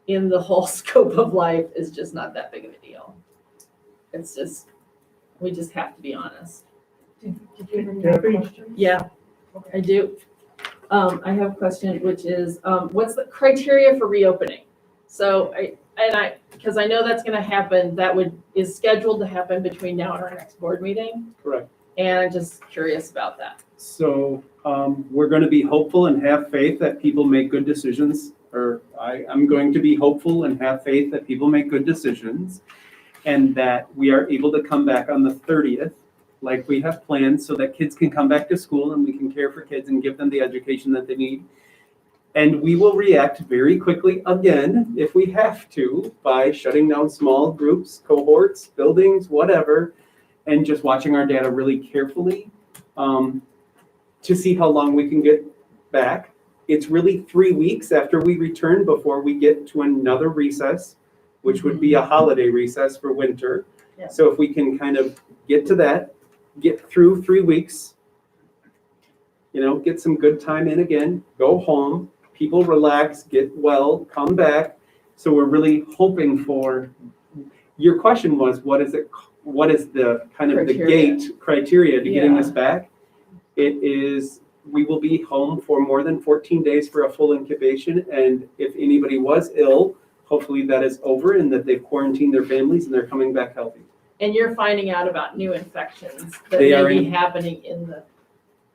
in the whole scope of life, is just not that big of a deal. It's just, we just have to be honest. Did you have any other questions? Yeah, I do. I have a question, which is, what's the criteria for reopening? So because I know that's going to happen, is scheduled to happen between now and our next board meeting. Correct. And I'm just curious about that. So we're going to be hopeful and have faith that people make good decisions, or I'm going to be hopeful and have faith that people make good decisions, and that we are able to come back on the 30th like we have planned, so that kids can come back to school and we can care for kids and give them the education that they need. And we will react very quickly again, if we have to, by shutting down small groups, cohorts, buildings, whatever, and just watching our data really carefully to see how long we can get back. It's really 3 weeks after we return before we get to another recess, which would be a holiday recess for winter. Yeah. So if we can kind of get to that, get through 3 weeks, get some good time in again, go home, people relax, get well, come back. So we're really hoping for, your question was, what is the kind of the Criteria. gate criteria to getting Yeah. this back? It is, we will be home for more than 14 days for a full incubation. And if anybody was ill, hopefully that is over and that they've quarantined their families and they're coming back healthy. And you're finding out about new infections that They are may be in- happening in the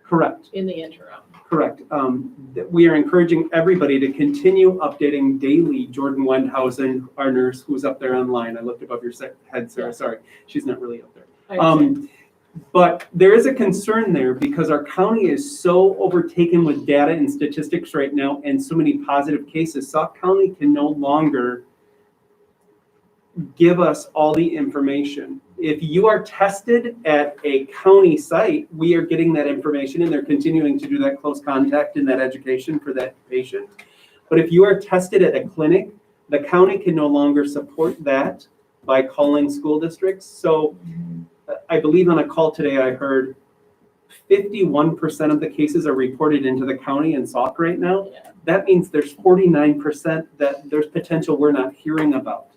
Correct. interim. Correct. That we are encouraging everybody to continue updating daily. Jordan Wendhausen, our nurse, who's up there online. I looked above your head, Sarah. Sorry, she's not really up there. I understand. But there is a concern there because our county is so overtaken with data and statistics right now and so many positive cases. Sauk County can no longer give us all the information. If you are tested at a county site, we are getting that information and they're continuing to do that close contact and that education for that patient. But if you are tested at a clinic, the county can no longer support that by calling school districts. So I believe on a call today, I heard 51% of the cases are reported into the county in Sauk right now. Yeah. That means there's 49% that there's potential we're not hearing about,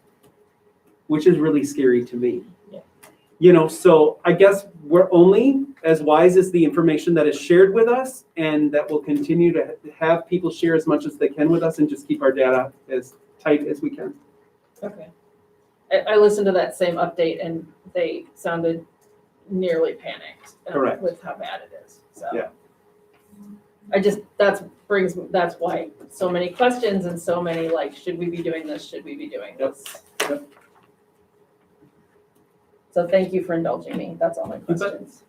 which is really scary to me. Yeah. So I guess we're only as wise as the information that is shared with us, and that we'll continue to have people share as much as they can with us and just keep our data as tight as we can. Okay. I listened to that same update and they sounded nearly panicked. Correct. With how bad it is, so. Yeah. That's why so many questions and so many like, should we be doing this? Should we be doing this? Yep. So thank you for indulging me. That's all my questions.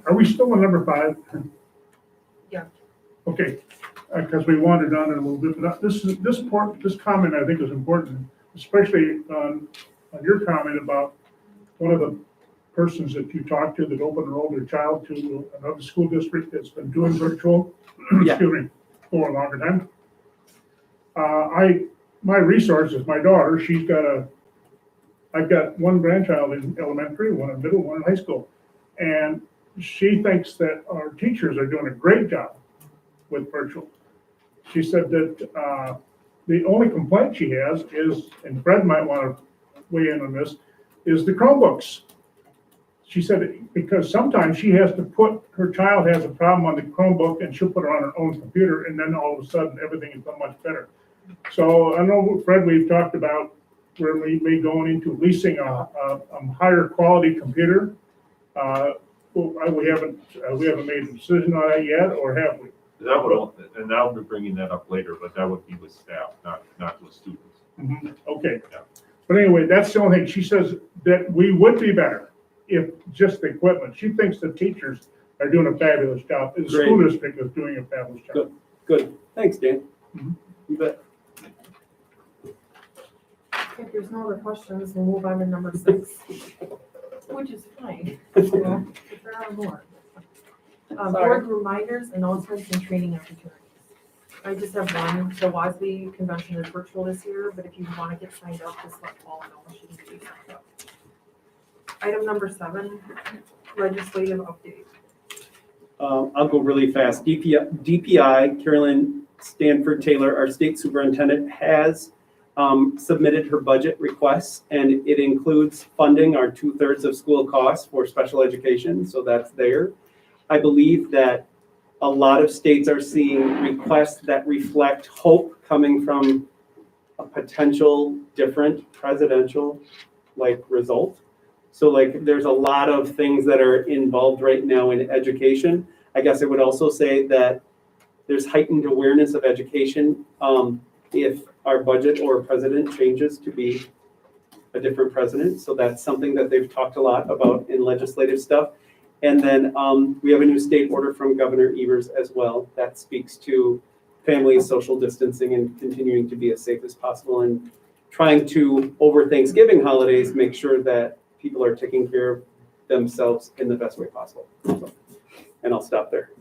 Are we still on number 5? Yeah. Okay, because we wandered on it a little bit, but this comment I think is important, especially on your comment about one of the persons that you talked to that open enrolled their child to another school district that's been doing virtual, Yeah. excuse me, for a longer time. My resource is my daughter. I've got one grandchild in elementary, one in middle, one in high school. And she thinks that our teachers are doing a great job with virtual. She said that the only complaint she has is, and Fred might want to weigh in on this, is the Chromebooks. She said, because sometimes she has to her child has a problem on the Chromebook and she'll put it on her own computer and then all of a sudden everything is so much better. So I know, Fred, we've talked about where we may go into leasing a higher quality computer. We haven't made a decision on that yet, or have we? That would, and I'll be bringing that up later, but that would be with staff, not with students. Mhm, okay. Yeah. But anyway, that's the only thing. She says that we would be better if just the equipment. She thinks the teachers are doing a fabulous job. The school district is doing a fabulous job. Good. Thanks, Dan. Mhm. You bet. If there's no other questions, we'll move on to number 6, which is fine. Well, if there are more. Board reminders, announcements, and training opportunities. I just have one. The WASB convention is virtual this year, but if you want to get signed up, just let Paula know. She can get you signed up. Item number 7, legislative update. I'll go really fast. DPI, Carolyn Stanford Taylor, our state superintendent, has submitted her budget requests, and it includes funding our 2/3 of school costs for special education, so that's there. I believe that a lot of states are seeing requests that reflect hope coming from a potential different presidential result. So there's a lot of things that are involved right now in education. I guess I would also say that there's heightened awareness of education if our budget or president changes to be a different president. So that's something that they've talked a lot about in legislative stuff. And then we have a new state order from Governor Evers as well that speaks to family social distancing and continuing to be as safe as possible and trying to, over Thanksgiving holidays, make sure that people are taking care of themselves in the best way possible. And I'll stop there.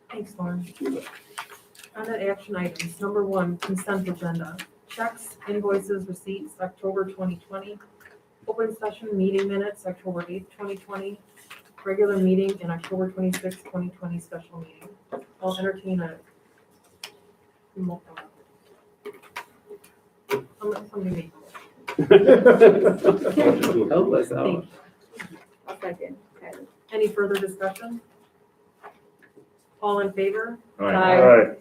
Thanks, Lauren. On to action items. Number 1, consent agenda. Checks, invoices, receipts, October 2020. Open session meeting minutes, October 8th, 2020. regular meeting and October 26, 2020 special meeting. I'll entertain a somebody make Help us out. Thank you. I'll second. Okay. Any further discussion? All in favor? All right. Aye. All right.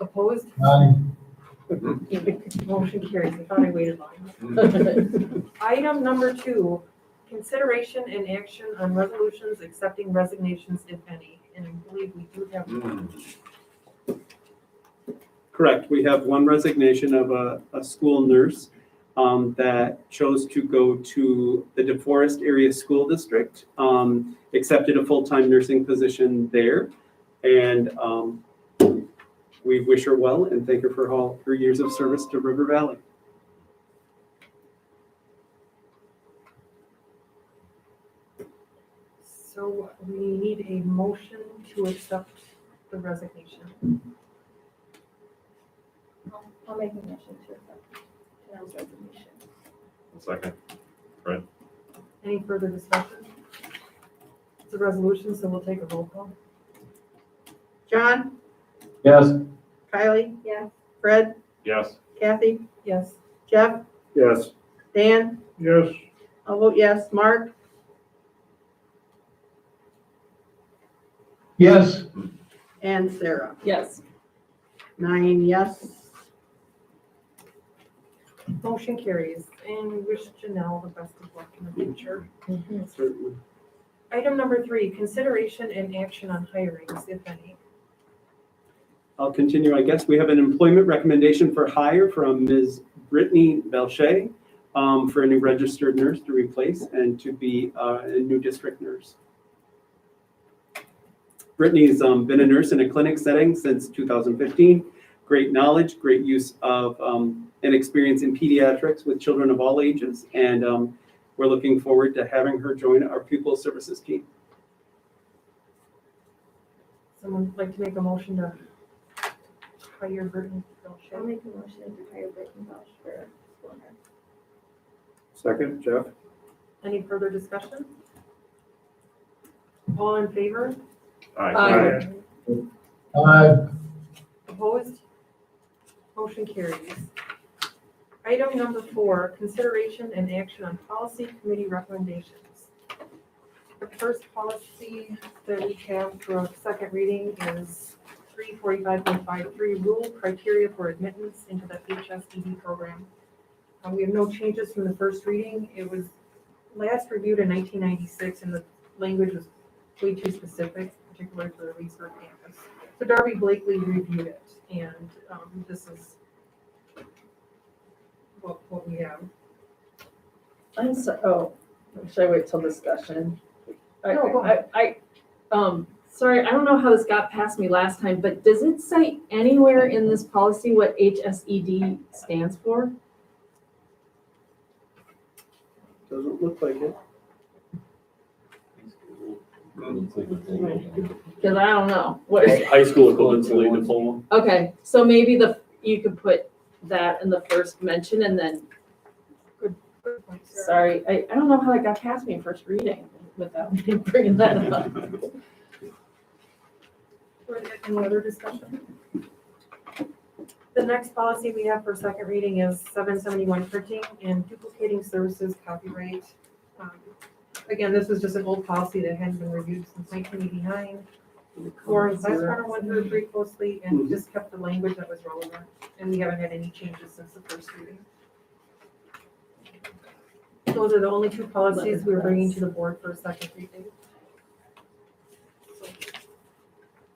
Opposed? Motion carries. I thought I waited long. Item number 2, consideration and action on resolutions accepting resignations, if any. And I believe we do have one. Correct. We have one resignation of a school nurse that chose to go to the DeForest Area School District, accepted a full-time nursing position there. And we wish her well and thank her for all her years of service to River Valley. So we need a motion to accept the resignation. I'll make a motion to accept Janelle's resignation. Second. Any further discussion? It's a resolution, so we'll take a roll call. John, Yes. Kylie, Yes. Fred, Yes. Kathy, Yes. Jeff, Yes. Dan, Yes. I'll vote yes. Mark, Yes. and Sarah. Yes. 9 yes. Motion carries, and we wish Janelle the best of luck in the future. Certainly. Item number 3, consideration and action on hirings, if any. I'll continue, I guess. We have an employment recommendation for hire from Ms. Brittany Belche for a new registered nurse to replace and to be a new district nurse. Brittany's been a nurse in a clinic setting since 2015. Great knowledge, great use of and experience in pediatrics with children of all ages. And we're looking forward to having her join our pupil services team. Someone like to make a motion to hire Brittany I'll Belcher? make a motion to hire Brittany Welsh for school nurse. Second, Jeff? Any further discussion? All in favor? Aye. Aye. Opposed? Motion carries. Item number 4, consideration and action on policy committee recommendations. The first policy that we have for a second reading is 345.53, rule criteria for admittance into the HSED program. We have no changes from the first reading. It was last reviewed in 1996, and the language was way too specific, particularly for the research campus. So Darby Blakely reviewed it, and this is what we have. I'm so, should I wait till discussion? No, go ahead. Sorry, I don't know how this got past me last time, but does it say anywhere in this policy what HSED stands for? Doesn't look like it. Because I don't know. What? High school equivalency diploma. Okay, so maybe you could put that in the first mention and then, Good point, Sarah. sorry, I don't know how that got past me first reading without me bringing that up. Any other discussion? The next policy we have for second reading is 771 printing and duplicating services copyright. Again, this is just an old policy that hadn't been reviewed since 1989. Lauren Weisbrunner went through it pretty closely and just kept the language that was relevant, and we haven't had any changes since the first reading. Those are the only 2 policies we are bringing to the board for a second reading.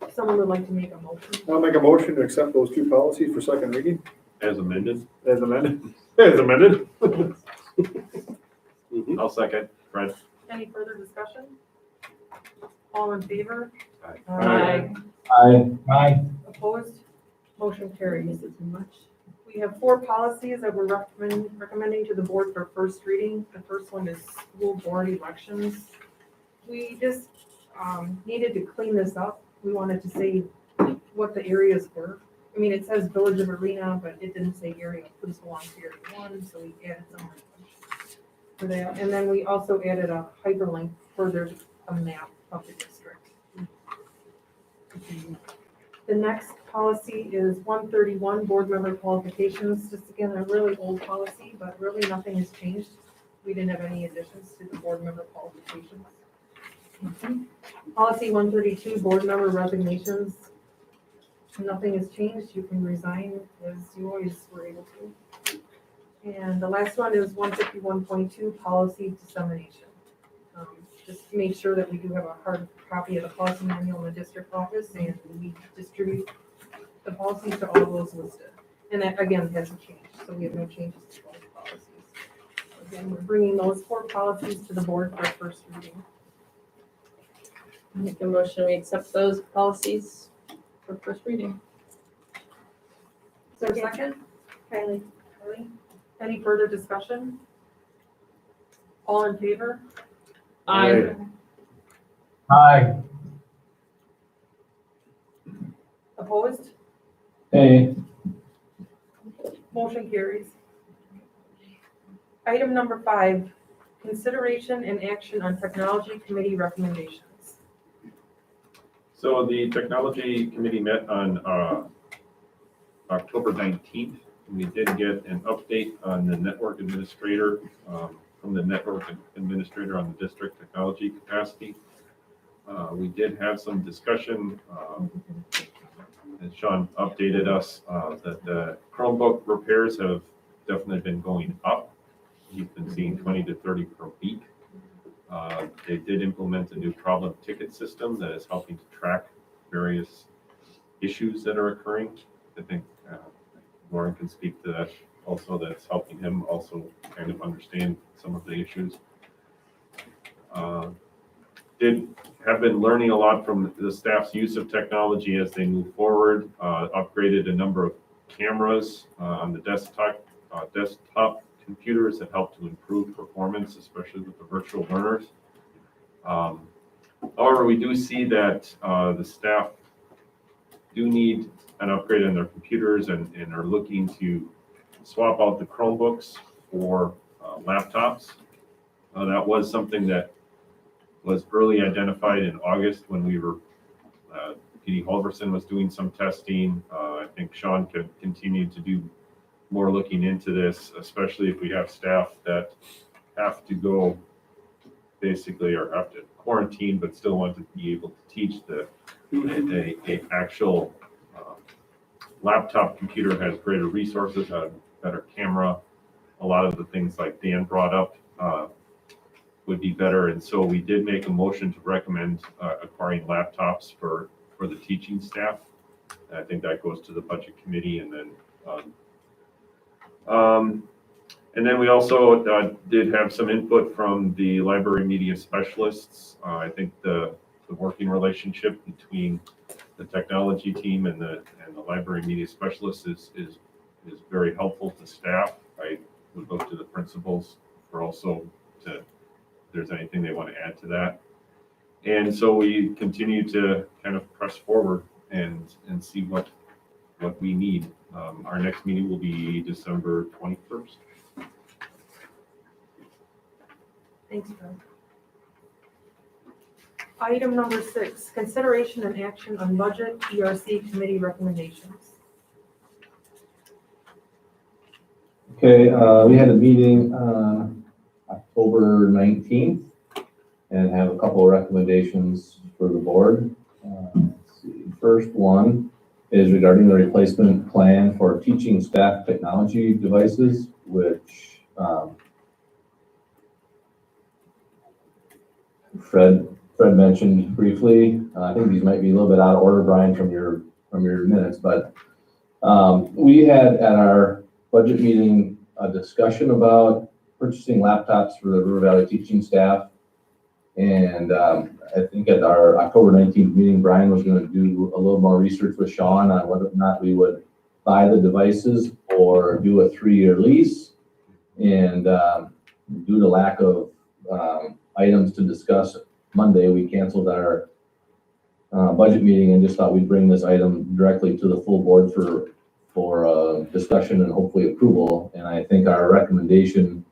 If someone would like to make a motion. I'll make a motion to accept those 2 policies for second reading, As amended. as amended. As amended. I'll second. Fred? Any further discussion? All in favor? Aye. Aye. Aye. Opposed? Motion carries. We have 4 policies that we're recommending to the board for first reading. The first one is school board elections. We just needed to clean this up. We wanted to say what the areas were. I mean, it says Village of Arena, but it didn't say area. Please belong to Area 1, so we added some language. for that. And then we also added a hyperlink for there's a map of the district. The next policy is 131, board member qualifications. Just again, a really old policy, but really nothing has changed. We didn't have any additions to the board member qualifications. Policy 132, board member resignations. Nothing has changed. You can resign as you always were able to. And the last one is 151.2, policy dissemination. Just to make sure that we do have a hard copy of the policy manual in the district office, and we distribute the policies to all those listed. And that, again, hasn't changed, so we have no changes to those policies. So again, we're bringing those 4 policies to the board for first reading. Make a motion, we accept those policies for first reading. Is there a second? Kylie. Kylie? Any further discussion? All in favor? Aye. Hi. Opposed? Hey. Motion carries. Item number 5, consideration and action on technology committee recommendations. So the technology committee met on October 19th. We did get an update on the network administrator, from the network administrator on the district technology capacity. We did have some discussion, and Sean updated us, that the Chromebook repairs have definitely been going up. He's been seeing 20 to 30 per week. They did implement a new problem ticket system that is helping to track various issues that are occurring. I think Lauren can speak to that also. That's helping him also kind of understand some of the issues. Have been learning a lot from the staff's use of technology as they move forward. Upgraded a number of cameras on the desktop computers that help to improve performance, especially with the virtual learners. However, we do see that the staff do need an upgrade on their computers and are looking to swap out the Chromebooks for laptops. That was something that was early identified in August when we were, PD Halverson was doing some testing. I think Sean could continue to do more looking into this, especially if we have staff that have to go basically or have to quarantine, but still want to be able to teach. A actual laptop computer has greater resources, a better camera. A lot of the things like Dan brought up would be better. And so we did make a motion to recommend acquiring laptops for the teaching staff. And I think that goes to the budget committee, and then we also did have some input from the library media specialists. I think the working relationship between the technology team and the library media specialists is very helpful to staff. I would look to the principals for also if there's anything they want to add to that. And so we continue to kind of press forward and see what we need. Our next meeting will be December 21st. Thanks, Fred. Item number 6, consideration and action on budget ERC committee recommendations. Okay, we had a meeting on October 19th and have a couple of recommendations for the board. Let's see. First one is regarding the replacement plan for teaching staff technology devices, which Fred mentioned briefly. I think these might be a little bit out of order, Brian, from your minutes, but we had at our budget meeting a discussion about purchasing laptops for the River Valley teaching staff. And I think at our October 19th meeting, Brian was going to do a little more research with Sean on whether or not we would buy the devices or do a 3-year lease. And due to lack of items to discuss Monday, we canceled our budget meeting and just thought we'd bring this item directly to the full board for discussion and hopefully approval. And I think our recommendation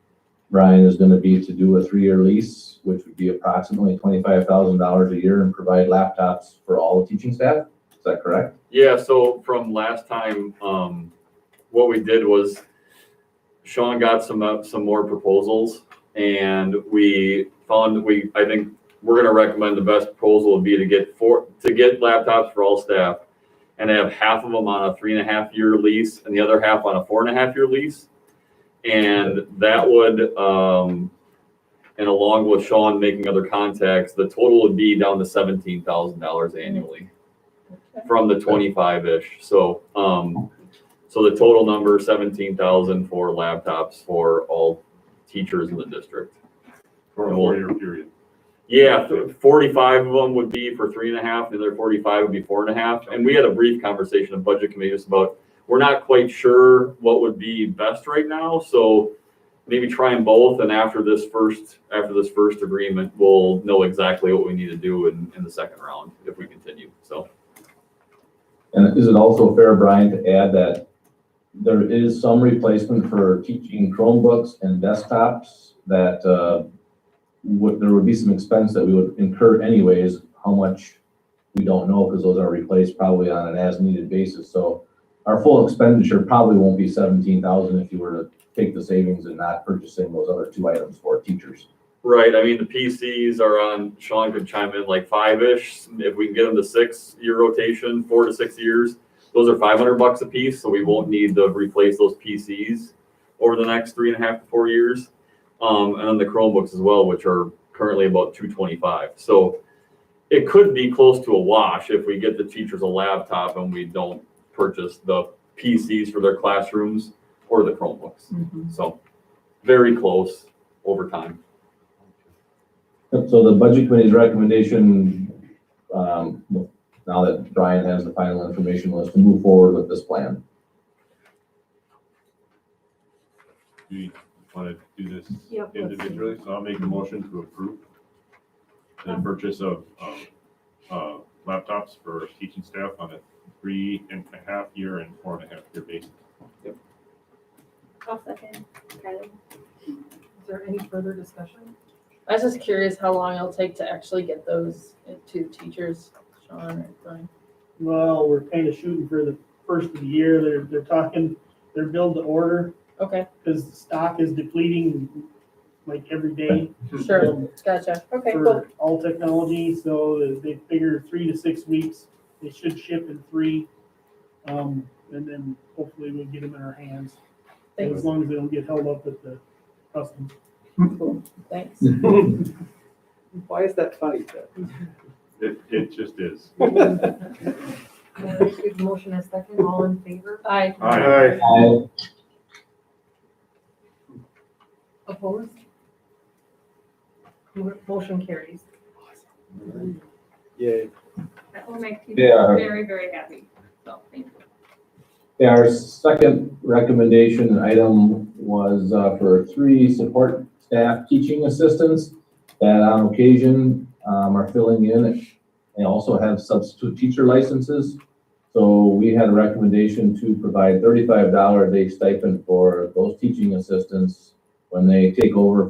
Brian, is gonna be to do a 3-year lease, which would be approximately $25,000 a year and provide laptops for all the teaching staff. Is that correct? Yeah, so from last time, what we did was Sean got some more proposals and we found I think we're gonna recommend the best proposal would be to get laptops for all staff and have half of them on a 3.5-year lease and the other half on a 4.5-year lease. And that would, and along with Sean making other contacts, the total would be down to $17,000 annually from the 25-ish. So, so the total number, 17,000 for laptops for all teachers in the district. For a 4-year period. Yeah, 45 of them would be for 3.5, the other 45 would be 4.5. And we had a brief conversation of budget committee just about, we're not quite sure what would be best right now. So maybe try them both. And after this first agreement, we'll know exactly what we need to do in the second round if we continue. So. And is it also fair, Brian, to add that there is some replacement for teaching Chromebooks and desktops that there would be some expense that we would incur anyways. How much, we don't know, because those are replaced probably on an as-needed basis. So our full expenditure probably won't be 17,000 if you were to take the savings and not purchasing those other 2 items for teachers. Right, I mean, the PCs are on, Sean could chime in like 5-ish, if we can get them to 6-year rotation, 4 to 6 years, those are $500 a piece, so we won't need to replace those PCs over the next 3.5 to 4 years. And then the Chromebooks as well, which are currently about $225. So it could be close to a wash if we get the teachers a laptop and we don't purchase the PCs for their classrooms or the Chromebooks. So very close over time. So the budget committee's recommendation, now that Brian has the final information, was to move forward with this plan. Do you want to do this Yep, let's see. individually? So I'll make a motion to approve the purchase of laptops for teaching staff on a 3.5-year and 4.5-year basis. I'll second. Kylie. Is there any further discussion? I was just curious how long it'll take to actually get those to teachers, Sean or Brian. Well, we're kind of shooting for the first of the year. They're talking, they're build to order Okay, because stock is depleting like every day. sure, gotcha. Okay, cool. For all technology, so they figure 3 to 6 weeks. They should ship in 3. And then hopefully we'll get them in our hands. Thanks. As long as they don't get held up at the customs. Cool, thanks. Why is that funny? It just is. Motion is second, all in favor? Aye. Aye. Opposed? Motion carries. Yay. That will make people Yeah. very, very happy. So, thank you. Yeah, our second recommendation item was for 3 support staff teaching assistants that on occasion are filling in and also have substitute teacher licenses. So we had a recommendation to provide $35 a day stipend for those teaching assistants when they take over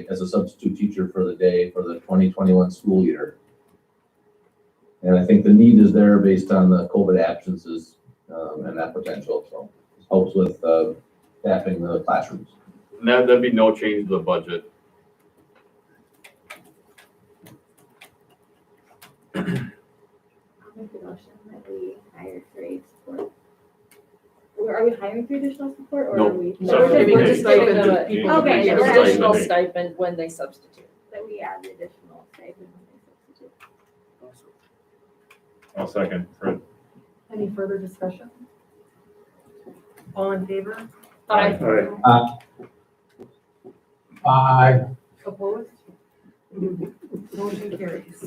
as a substitute teacher for the day for the 2021 school year. And I think the need is there based on the COVID absences and that potential. So it helps with staffing the classrooms. And that'd be no change to the budget. I'll make a motion that we hire 3 support. Are we hiring 3 additional support or No. are we? No, we're just giving them a Okay, an yeah, additional stipend. stipend when they substitute. That we add the additional stipend when they substitute. I'll second Fred. Any further discussion? All in favor? Aye. Aye. Opposed? Motion carries.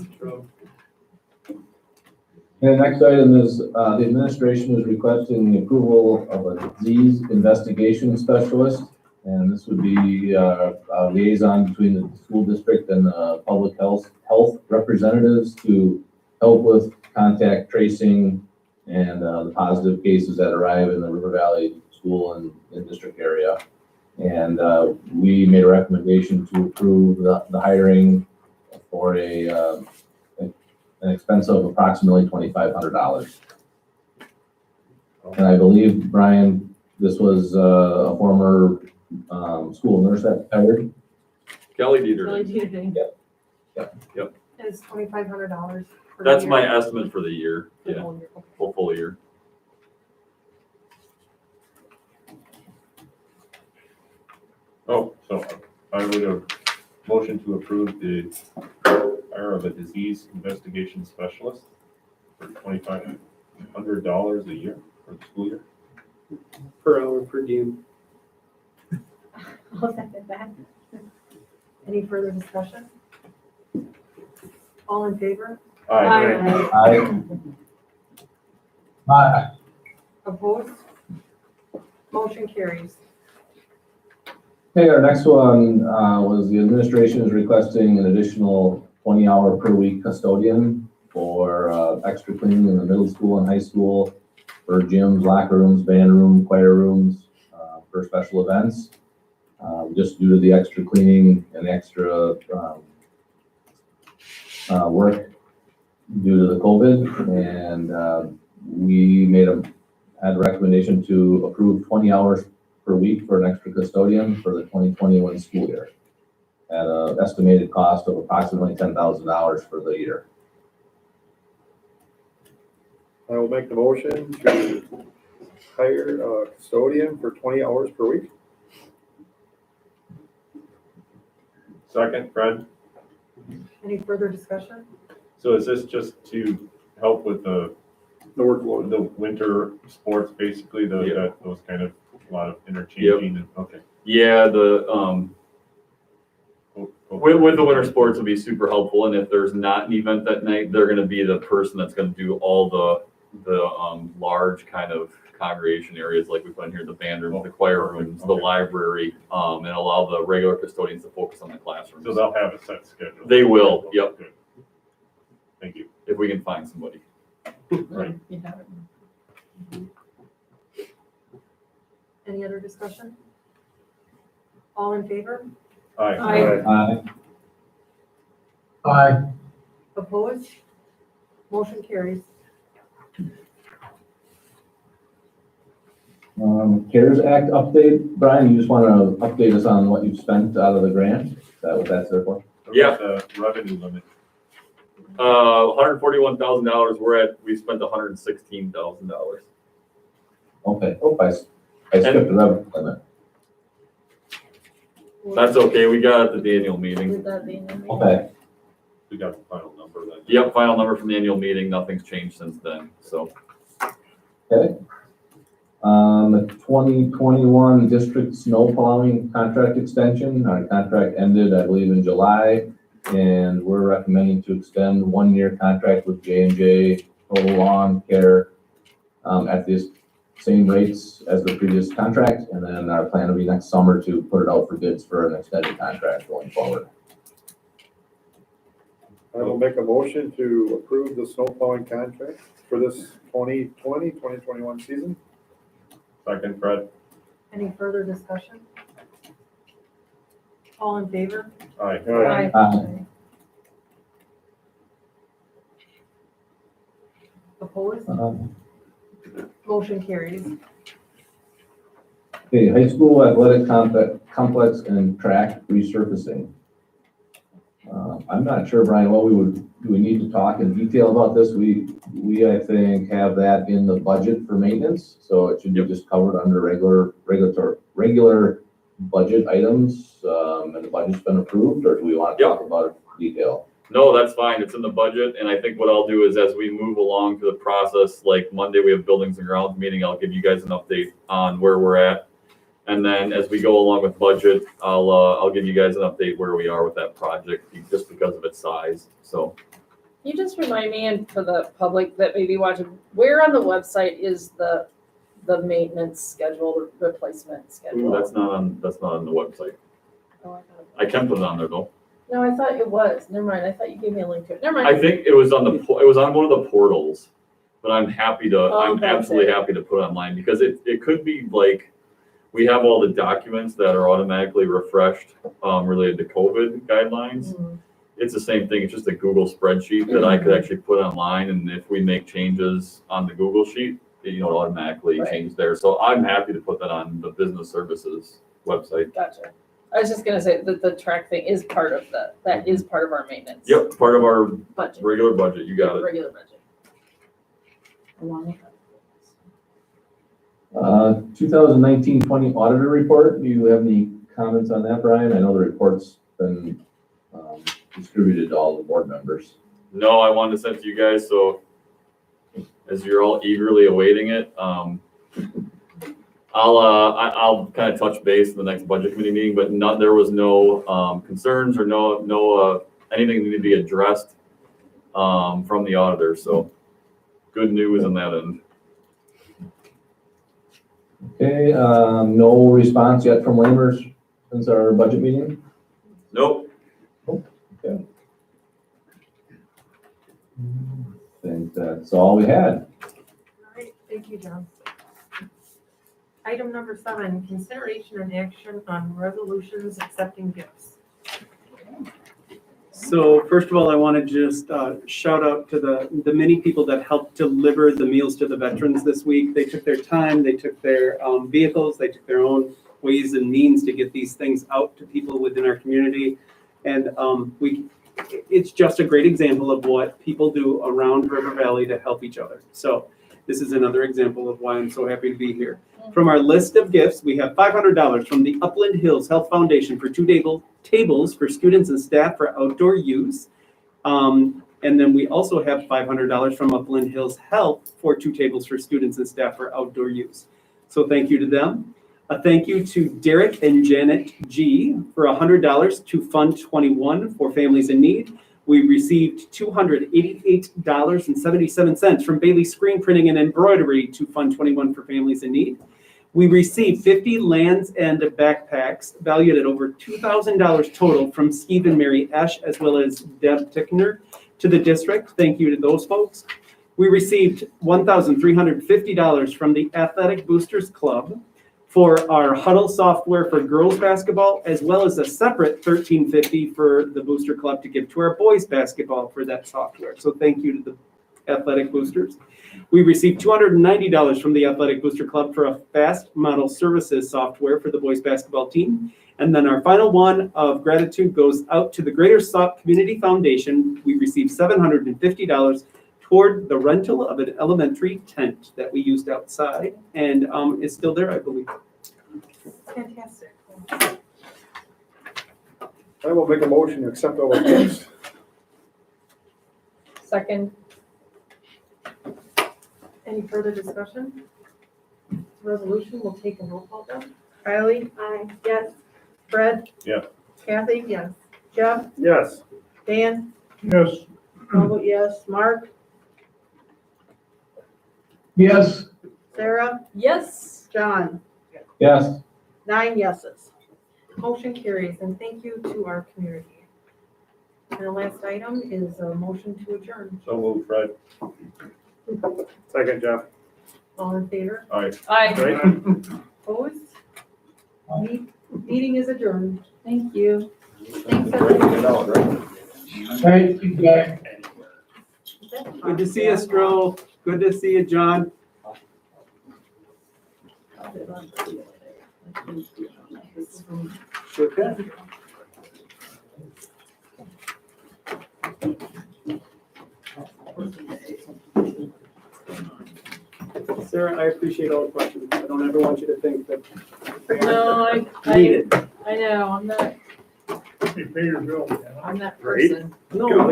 And the next item is, the administration is requesting the approval of a disease investigation specialist. And this would be a liaison between the school district and the public health representatives to help with contact tracing and the positive cases that arrive in the River Valley school and district area. And we made a recommendation to approve the hiring for an expense of approximately $2,500. And I believe, Brian, this was a former school nurse that hired. Kelly Dieter. Really do think Yep. it's $2,500. per That's year. my estimate for the year. For the Yeah, whole year. Okay. full year. Oh, so I would have motion to approve the hire of a disease investigation specialist for $2,500 a year for the school year. Per hour, per diem. I'll second that. Any further discussion? All in favor? Aye. Aye. Opposed? Motion carries. Okay, our next one was the administration is requesting an additional 20-hour per week custodian for extra cleaning in the middle school and high school, for gyms, locker rooms, band room, choir rooms, for special events. Just due to the extra cleaning and extra work due to the COVID. And we had a recommendation to approve 20 hours per week for an extra custodian for the 2021 school year at an estimated cost of approximately $10,000 for the year. I will make the motion to hire a custodian for 20 hours per week. Second, Fred. Any further discussion? So is this just to help with the workload, the winter sports, basically, Yep. those kind of, a lot of interchanging and, okay. Yeah, with the winter sports would be super helpful, and if there's not an event that night, they're gonna be the person that's gonna do all the large kind of congregation areas, like we put in here, the band room, the choir rooms, the library, and allow the regular custodians to focus on the classrooms. So they'll have a set schedule. They will, yep, Good. Thank you. if we can find somebody. Right. You have it. Any other discussion? All in favor? Aye. Aye. Aye. Opposed? Motion carries. CARES Act update. Brian, you just want to update us on what you've spent out of the grant? Is that what that's there for? Yeah. The revenue limit. $141,000, we spent $116,000. Okay, oh, I skipped the revenue limit. That's okay, we got it at the annual meeting. Would that be in the meeting? Okay. We got the final number then. Yep, final number from the annual meeting, nothing's changed since then, so. Okay. The 2021 district snow plowing contract extension, our contract ended, I believe, in July. And we're recommending to extend 1-year contract with J&J Total Lawn Care at the same rates as the previous contract. And then our plan will be next summer to put it out for bids for an extended contract going forward. I will make a motion to approve the snow plowing contract for this 2020-2021 season. Second, Fred. Any further discussion? All in favor? Aye. Aye. Opposed? Motion carries. Okay, high school athletic complex and track resurfacing. I'm not sure, Brian, do we need to talk in detail about this? We, I think, have that in the budget for maintenance, so it should be just covered under regular budget items, and the budget's been approved, or do we want to talk about it in detail? No, that's fine, it's in the budget, and I think what I'll do is as we move along through the process, like Monday, we have buildings and grounds meeting, I'll give you guys an update on where we're at. And then as we go along with budget, I'll give you guys an update where we are with that project, just because of its size, so. You just remind me, and for the public that may be watching, where on the website is the maintenance schedule, the replacement Ooh, schedule? that's not on the website. Oh, I thought it was. I can put it on there though. No, I thought it was. Never mind. I thought you gave me a link to it. Never mind. I think it was on one of the portals, but I'm Oh, absolutely okay. happy to put it online because it could be like, we have all the documents that are automatically refreshed, related to COVID guidelines. It's the same thing, it's just a Google spreadsheet that I could actually put online, and if we make changes on the Google sheet, it automatically change there. So I'm happy to put that on the business services website. Gotcha. I was just gonna say that the track thing is part of that is part of our maintenance. Yep, part of our Budget. regular budget, you got it. Regular budget. Along with that. 2019-20 auditor report, do you have any comments on that, Brian? I know the report's been distributed to all the board members. No, I wanted to send it to you guys, so as you're all eagerly awaiting it, I'll kind of touch base in the next budget committee meeting, but there was no concerns or no anything that needed to be addressed from the auditor, so good news on that end. Okay, no response yet from Lamers since our budget meeting? Nope. Okay. I think that's all we had. All right, thank you, John. Item number 7, consideration and action on resolutions accepting gifts. So first of all, I want to just shout out to the many people that helped deliver the meals to the veterans this week. They took their time, they took their vehicles, they took their own ways and means to get these things out to people within our community. And it's just a great example of what people do around River Valley to help each other. So this is another example of why I'm so happy to be here. From our list of gifts, we have $500 from the Upland Hills Health Foundation for 2 tables for students and staff for outdoor use. And then we also have $500 from Upland Hills Health for 2 tables for students and staff for outdoor use. So thank you to them. A thank you to Derek and Janet G for $100 to Fund 21 for families in need. We received $288.77 from Bailey Screen Printing and Embroidery to Fund 21 for families in need. We received 50 Lands End backpacks valued at over $2,000 total from Steve and Mary Esch, as well as Deb Tickner to the district. Thank you to those folks. We received $1,350 from the Athletic Boosters Club for our Huddle software for girls basketball, as well as a separate $1,350 for the Booster Club to give to our boys basketball for that software. So thank you to the Athletic Boosters. We received $290 from the Athletic Booster Club for a fast model services software for the boys basketball team. And then our final one of gratitude goes out to the Greater Sauk Community Foundation. We received $750 toward the rental of an elementary tent that we used outside, and it's still there, I believe. Fantastic. I will make a motion to accept all the gifts. Second. Any further discussion? Resolution will take a roll call vote. Kylie? Aye. Yes. Fred? Yeah. Kathy? Yes. Jeff? Yes. Dan? Yes. I'll vote yes. Mark? Yes. Sarah? Yes. John? Yes. 9 yeses. Motion carries, and thank you to our community. And the last item is a motion to adjourn. So moved, Fred. Second, Jeff. All in favor? Aye. Aye. Opposed? Meeting is adjourned. Thank you. Thanks, everyone. Thank you, Jack. Good to see you, Stroh. Good to see you, John. Sure can. Sarah, I appreciate all the questions. I don't ever want you to think that No, need it. I know, I'm not, You pay your bill. I'm that Right. person. No,